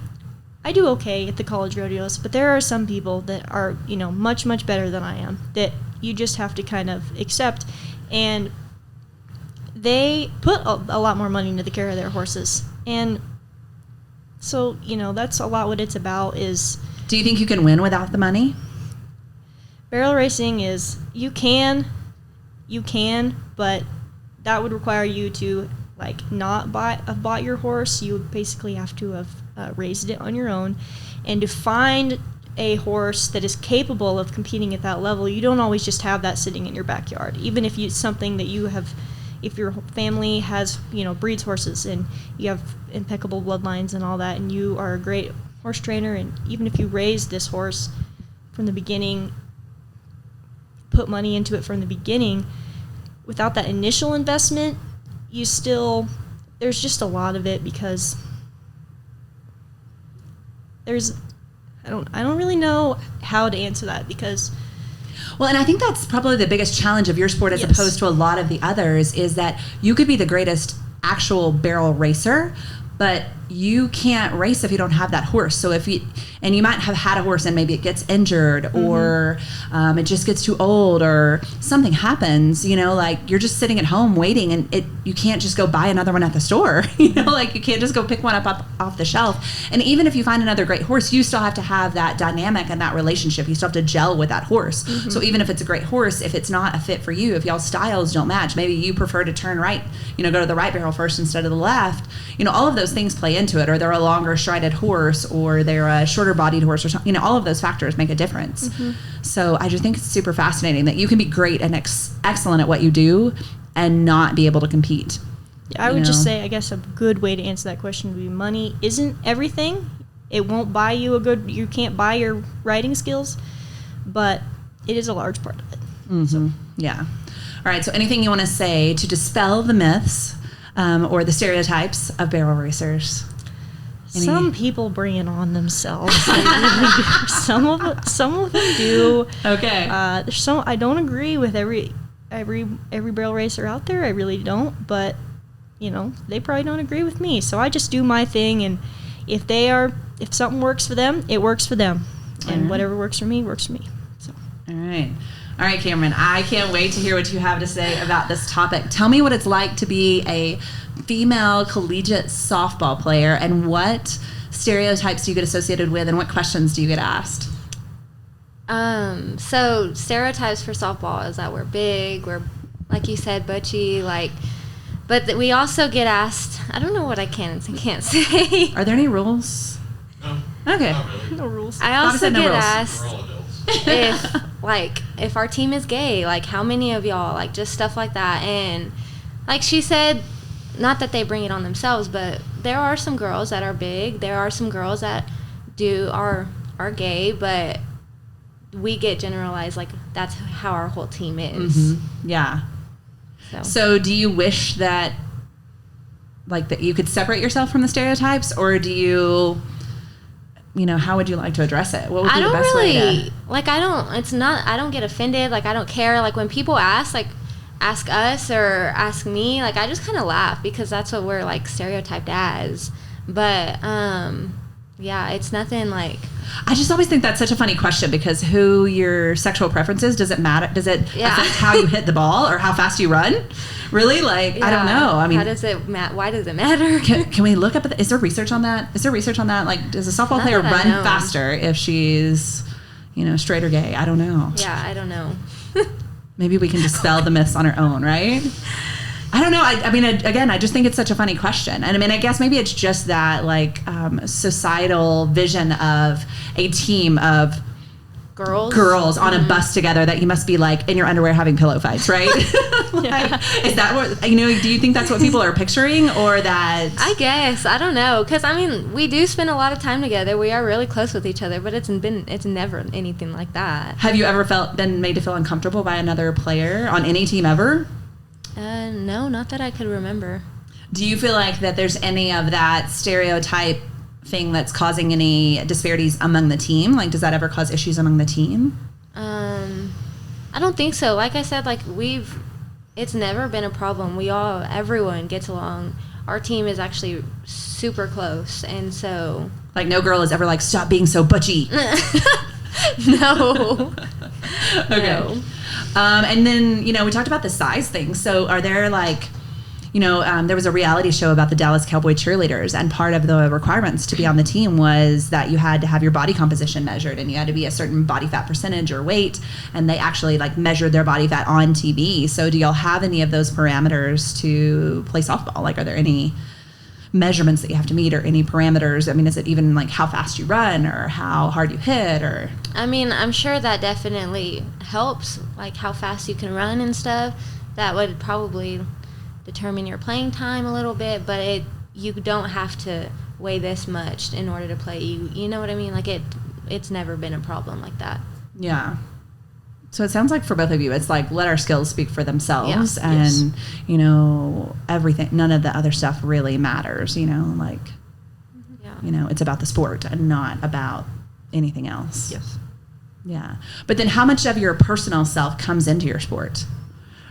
do okay at the college rodeos, but there are some people that are much better than I am that you just have to kind of accept, and they put a lot more money into the care of their horses. And so, that's a lot what it's about is... Do you think you can win without the money? Barrel racing is... You can, but that would require you to, not have bought your horse. You would basically have to have raised it on your own. And to find a horse that is capable of competing at that level, you don't always just have that sitting in your backyard. Even if it's something that you have... if your family has, breeds horses and you have impeccable bloodlines and all that, and you are a great horse trainer, and even if you raise this horse from the beginning, put money into it from the beginning, without that initial investment, there's just a lot of it, because I don't really know how to answer that, because well, and I think that's probably the biggest challenge of your sport as opposed to a lot of the others, is that you could be the greatest actual barrel racer, but you can't race if you don't have that horse. So and you might have had a horse and maybe it gets injured, or it just gets too old, or something happens, like you're just sitting at home waiting, and you can't just go buy another one at the store, like you can't just go pick one up off the shelf. And even if you find another great horse, you still have to have that dynamic and that relationship. You still have to gel with that horse. So even if it's a great horse, if it's not a fit for you, if y'all's styles don't match, maybe you prefer to turn right, go to the right barrel first instead of the left, all of those things play into it. Or they're a longer strided horse, or they're a shorter bodied horse, or something. All of those factors make a difference. So I just think it's super fascinating that you can be great and excellent at what you do and not be able to compete. Yeah, I would just say, I guess a good way to answer that question would be, money isn't everything. It won't buy you you can't buy your riding skills, but it is a large part of it. So. Yeah. All right. So anything you want to say to dispel the myths or the stereotypes of barrel racers? Some people bring it on themselves. They really do. Some of them do. Okay. I don't agree with every barrel racer out there. I really don't. But they probably don't agree with me. So I just do my thing, and if something works for them, it works for them, and whatever works for me works for me. So. All right, Camryn. I can't wait to hear what you have to say about this topic. Tell me what it's like to be a female collegiate softball player, and what stereotypes do you get associated with, and what questions do you get asked? So stereotypes for softball is that we're big, we're, like you said, butchy, but we also get asked, I don't know what I can and can't say. Are there any rules? No. Okay. Not really. No rules. I also no get rules. asked We're all adults. if our team is gay, how many of y'all, just stuff like that. And like she said, not that they bring it on themselves, but there are some girls that are big. There are some girls that are gay, but we get generalized that's how our whole team is. Yeah. So do you wish that that you could separate yourself from the stereotypes, or do you how would you like to address it? What would be the best way to... I don't get offended. I don't care. When people ask us or ask me, I just kind of laugh, because that's what we're stereotyped as. But yeah, it's nothing I just always think that's such a funny question, because who your sexual preference is, does it matter? Does it affect how you hit the ball or how fast you run? Really? I don't know. I mean, how does it why does it matter? Can we look up is there research on that? Does a softball player run faster if she's, straight or gay? I don't know. Yeah, I don't know. Maybe we can dispel the myths on our own, right? I don't know. I mean, again, I just think it's such a funny question. And I mean, I guess maybe it's just that societal vision of a team of girls on a bus together, that you must be in your underwear having pillow fights, right? Is that what, do you think that's what people are picturing, or that? I guess. I don't know. Because, I mean, we do spend a lot of time together. We are really close with each other, but it's never anything like that. Have you ever been made to feel uncomfortable by another player on any team ever? No, not that I could remember. Do you feel like that there's any of that stereotype thing that's causing any disparities among the team? Does that ever cause issues among the team? I don't think so. Like I said, it's never been a problem. Everyone gets along. Our team is actually super close, and so... no girl is ever stop being so butchy. No. Okay. No. And then, we talked about the size thing. So are there there was a reality show about the Dallas Cowboy cheerleaders, and part of the requirements to be on the team was that you had to have your body composition measured, and you had to be a certain body fat percentage or weight, and they actually measured their body fat on TV. So do y'all have any of those parameters to play softball? Are there any measurements that you have to meet, or any parameters? I mean, is it even how fast you run, or how hard you hit, or? I mean, I'm sure that definitely helps, how fast you can run and stuff. That would probably determine your playing time a little bit, but you don't have to weigh this much in order to play. You know what I mean? Like it's never been a problem like that. Yeah. So it sounds like for both of you, it's like let our skills speak for themselves, Yeah. and you know, everything. None of the other stuff really matters. You know, like you know, it's about the sport and not about anything else. Yes. Yeah. But then, how much of your personal self comes into your sport,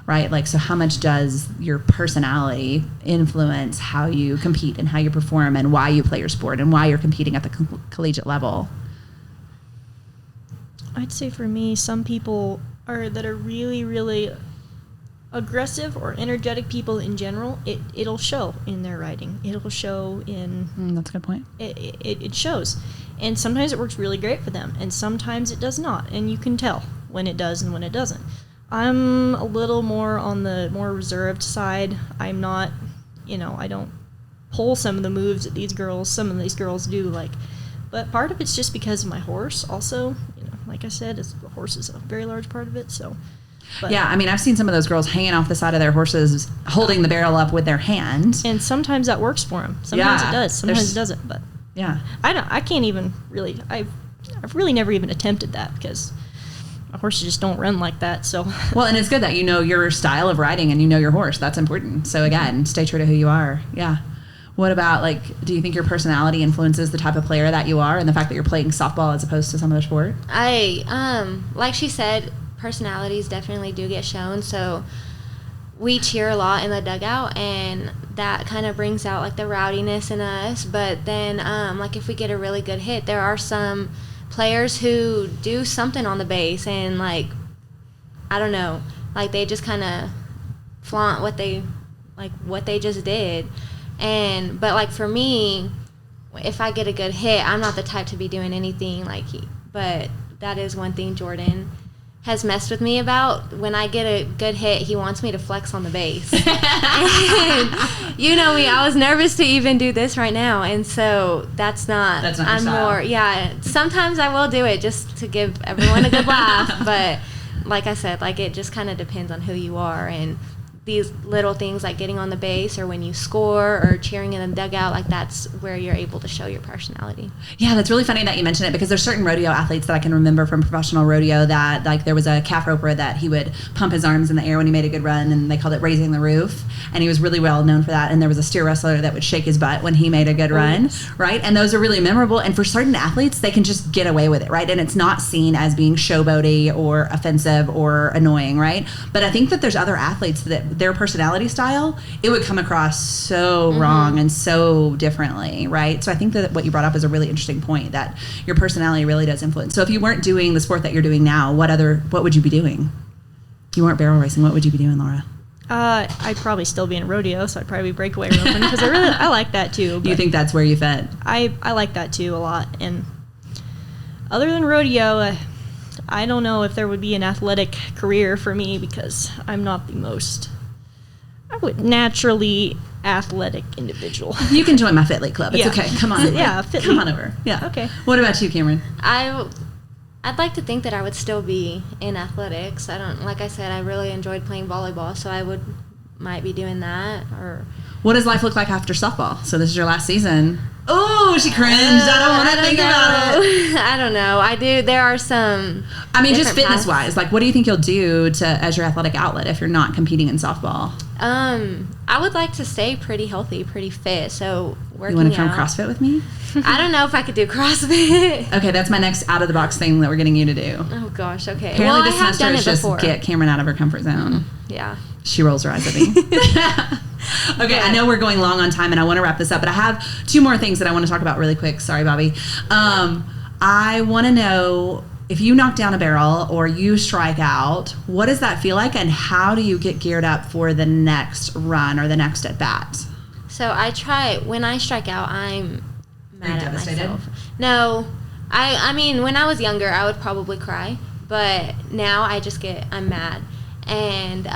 right? Like, so how much does your personality influence how you compete and how you perform and why you play your sport and why you're competing at the collegiate level? I'd say for me, some people that are really, really aggressive or energetic people in general, it'll show in their writing. It'll show in... that's a good point. It shows. And sometimes it works really great for them, and sometimes it does not. And you can tell when it does and when it doesn't. I'm a little more on the more reserved side. I'm not, I don't pull some of the moves that some of these girls do, but part of it's just because of my horse also. Like I said, the horse is a very large part of it, so... But yeah, I mean, I've seen some of those girls hanging off the side of their horses, holding the barrel up with their hand. And sometimes that works for them. Sometimes it does. Sometimes it doesn't. But yeah, I can't even really. I've really never even attempted that because my horses just don't run like that. So well, and it's good that you know your style of riding and you know your horse. That's important. So again, stay true to who you are. Yeah. What about do you think your personality influences the type of player that you are and the fact that you're playing softball as opposed to some other sport? Like she said, personalities definitely do get shown. So we cheer a lot in the dugout, and that kind of brings out the rowdiness in us. But then if we get a really good hit, there are some players who do something on the base and I don't know, they just kind of flaunt what they just did. But for me, if I get a good hit, I'm not the type to be doing anything but that is one thing Jordan has messed with me about. When I get a good hit, he wants me to flex on the base. And you know me, I was nervous to even do this right now, and so that's not your I'm style. more, sometimes I will do it just to give everyone a good laugh, but like I said, it just kind of depends on who you are, and these little things like getting on the base or when you score or cheering in the dugout, that's where you're able to show your personality. Yeah, that's really funny that you mention it, because there's certain rodeo athletes that I can remember from professional rodeo that there was a calf roper that he would pump his arms in the air when he made a good run, and they called it raising the roof, and he was really well known for that. And there was a steer wrestler that would shake his butt when he made a good run, right? And those are really memorable, and for certain athletes, they can just get away with it, right? And it's not seen as being showboaty or offensive or annoying, right? But I think that there's other athletes that their personality style, it would come across so wrong and so differently, right? So I think that what you brought up is a really interesting point, that your personality really does influence. So if you weren't doing the sport that you're doing now, what would you be doing? If you weren't barrel racing, what would you be doing, Laura? I'd probably still be in rodeo, so I'd probably be breakaway roping because I like that too. You think that's where you fit? I like that too a lot. And other than rodeo, I don't know if there would be an athletic career for me because I'm not the most naturally athletic individual. You can join my Fitly Club. It's okay. Come on over. Yeah, Fitly. Come on over. Yeah. Okay. What about you, Camryn? I'd like to think that I would still be in athletics. Like I said, I really enjoyed playing volleyball, so I might be doing that. Or what does life look like after softball? So this is your last season. Oh, she cringed. I don't want to think about it. I don't know. I do. There are some. I mean, just fitness-wise, what do you think you'll do as your athletic outlet if you're not competing in softball? I would like to stay pretty healthy, pretty fit. So working You want to come out. CrossFit with me? I don't know if I could do CrossFit. Okay, that's my next out-of-the-box thing that we're getting you to do. Oh gosh. Okay. Apparently, I this have semester done is it just before. get Camryn out of her comfort zone. Yeah. She rolls her eyes at me. Okay, yeah. I know we're going long on time, and I want to wrap this up, but I have two more things that I want to talk about really quick. Sorry, Bobby. I want to know, if you knock down a barrel or you strike out, what does that feel like, and how do you get geared up for the next run or the next at bat? So when I strike out, I'm mad at myself. No. I mean, when I was younger, I would probably cry, but now I'm mad. And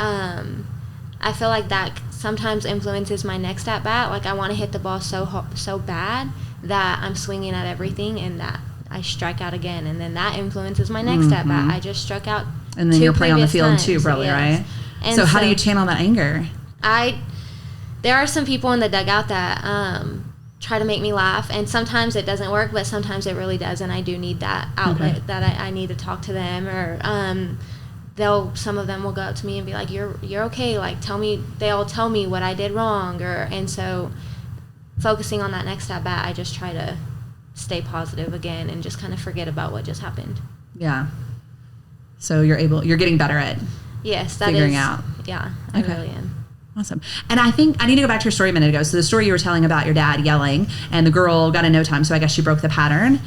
I feel like that sometimes influences my next at bat. I want to hit the ball so bad that I'm swinging at everything, and that I strike out again, and then that influences my next at bat. I just struck out, and then you're playing on the field times, too, probably, yes. right? And so how do you channel that anger? there are some people in the dugout that try to make me laugh, and sometimes it doesn't work, but sometimes it really does, and I do need that outlet that I need to talk to them, or some of them will go up to me and be like, you're okay, like they'll tell me what I did wrong, and so focusing on that next at bat, I just try to stay positive again and just kind of forget about what just happened. Yeah. So you're getting better at figuring out. Yeah, I really am. Awesome. And I think I need to go back to your story a minute ago. So the story you were telling about your dad yelling and the girl got in no time. So I guess she broke the pattern.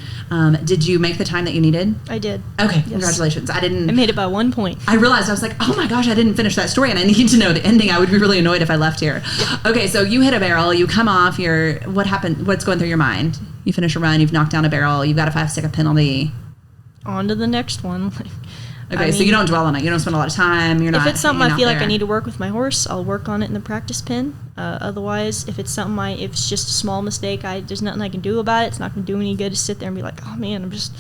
Did you make the time that you needed? I did. Okay. Yes. Congratulations. I made it by 1 point. I realized I was like, oh my gosh, I didn't finish that story and I need to know the ending. I would be really annoyed if I left here. Yeah. Okay. So you hit a barrel, you come off, what happened? What's going through your mind? You finish a run, you've knocked down a barrel, you've got a 5-second penalty. On to the next one. Okay, so you don't dwell on it. You don't spend a lot of time. You're not. If it's something I feel like I need to work with my horse, I'll work on it in the practice pen. Otherwise, if it's something if it's just a small mistake, there's nothing I can do about it. It's not going to do me any good to sit there and be like, oh man, I'm just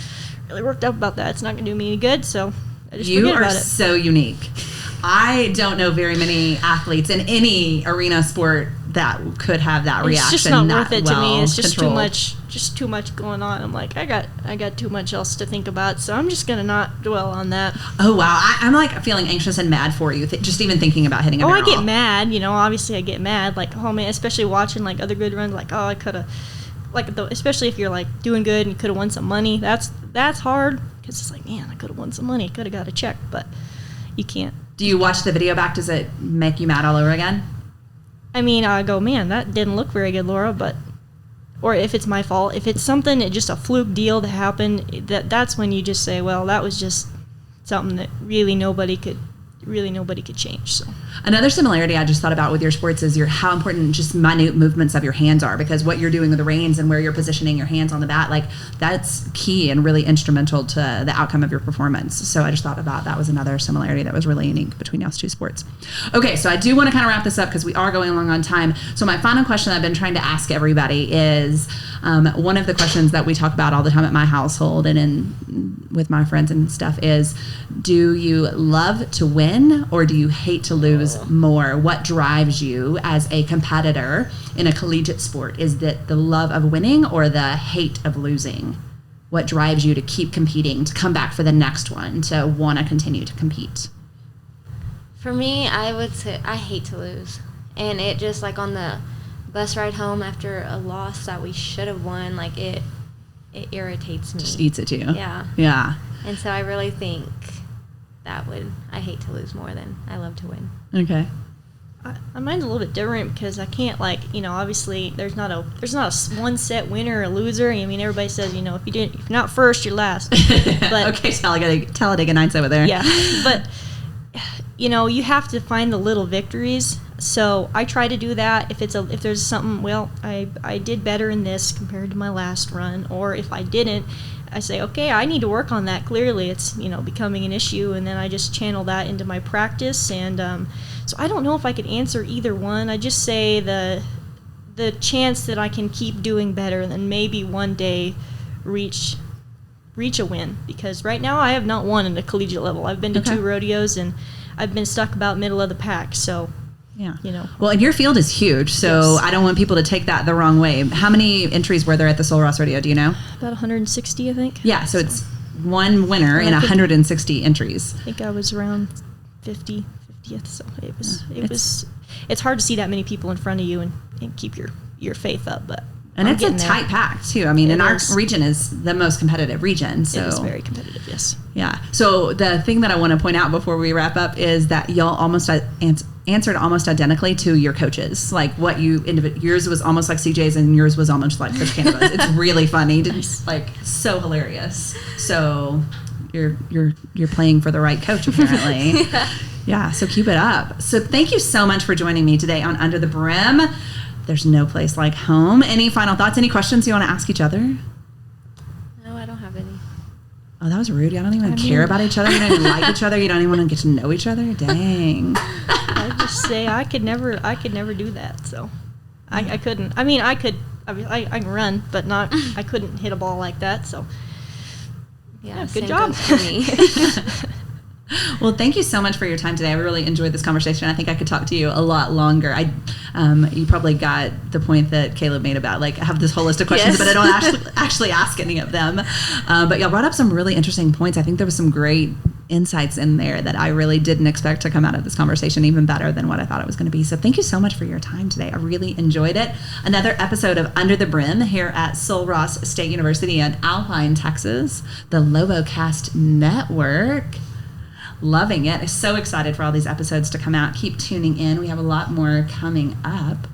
really worked up about that. It's not going to do me any good. So I just forget about it. You are so unique. I don't know very many athletes in any arena sport that could have that reaction. It's just not worth it to me. It's just too much going on. I'm like, I got too much else to think about, so I'm just gonna not dwell on that. Oh wow, I'm like feeling anxious and mad for you, just even thinking about hitting a barrel. I get mad. Obviously I get mad. Like, oh man, especially watching like other good runs. Like, oh, I could have, especially if you're like doing good and you could have won some money. That's hard because it's like, man, I could have won some money. Could have got a check, but you can't. Do you watch the video back? Does it make you mad all over again? I mean, I go, man, that didn't look very good, Laura, or if it's my fault, if it's something, just a fluke deal that happened, that's when you just say, well, that was just something that really nobody could change. So another similarity I just thought about with your sports is how important just minute movements of your hands are, because what you're doing with the reins and where you're positioning your hands on the bat, like that's key and really instrumental to the outcome of your performance. So I just thought about that was another similarity that was really unique between those two sports. Okay, so I do want to kind of wrap this up because we are going along on time. So my final question I've been trying to ask everybody is one of the questions that we talk about all the time at my household and with my friends and stuff is, do you love to win or do you hate to lose more? What drives you as a competitor in a collegiate sport? Is that the love of winning or the hate of losing? What drives you to keep competing, to come back for the next one, to want to continue to compete? For me, I would say I hate to lose. And it just like on the bus ride home after a loss that we should have won, like it irritates me. Just eats at you. Yeah. Yeah. And so I really think I hate to lose more than I love to win. Okay. Mine's a little bit different because I can't obviously there's not a one set winner or loser. I mean, everybody says, if you're not first, you're last. But okay, Talladega Nights over there. Yeah. But you have to find the little victories. So I try to do that. If there's something, well, I did better in this compared to my last run, or if I didn't, I say, okay, I need to work on that. Clearly, it's becoming an issue, and then I just channel that into my practice. And so I don't know if I could answer either one. I just say the chance that I can keep doing better, and then maybe one day reach a win. Because right now I have not won at a collegiate level. I've been to 2 rodeos, and I've been stuck about middle of the pack. So. Yeah. Well, and your field is huge, so yes. I don't want people to take that the wrong way. How many entries were there at the Sul Ross Rodeo? Do you know? About 160, I think. Yeah, so it's one winner in 160 entries. I think I was around 50th, so it's hard to see that many people in front of you and keep your faith up, but. And it's a tight pack, too. I mean, and our region is the most competitive region. So. It is very competitive, yes. Yeah. So the thing that I want to point out before we wrap up is that y'all almost answered almost identically to your coaches. Like what yours was almost like CJ's and yours was almost like Coach Canada's. It's really funny. Nice. Like so hilarious. So you're playing for the right coach, apparently. Yeah. So keep it up. So thank you so much for joining me today on Under the Brim. There's no place like home. Any final thoughts? Any questions you want to ask each other? No, I don't have any. Oh, that was rude. Y'all don't even care about each other. You don't even like each other. You don't even want to get to know each other. Dang. I just say I could never do that. So I couldn't. I mean, I can run, but not. I couldn't hit a ball like that. So yeah, good job. For me. Well, thank you so much for your time today. I really enjoyed this conversation. I think I could talk to you a lot longer. You probably got the point that Caleb made about I have this whole list of questions, but I don't actually ask any of them. But y'all brought up some really interesting points. I think there was some great insights in there that I really didn't expect to come out of this conversation, even better than what I thought it was going to be. So thank you so much for your time today. I really enjoyed it. Another episode of Under the Brim here at Sul Ross State University in Alpine, Texas, the Lobocast Network. Loving it. So excited for all these episodes to come out. Keep tuning in. We have a lot more coming up.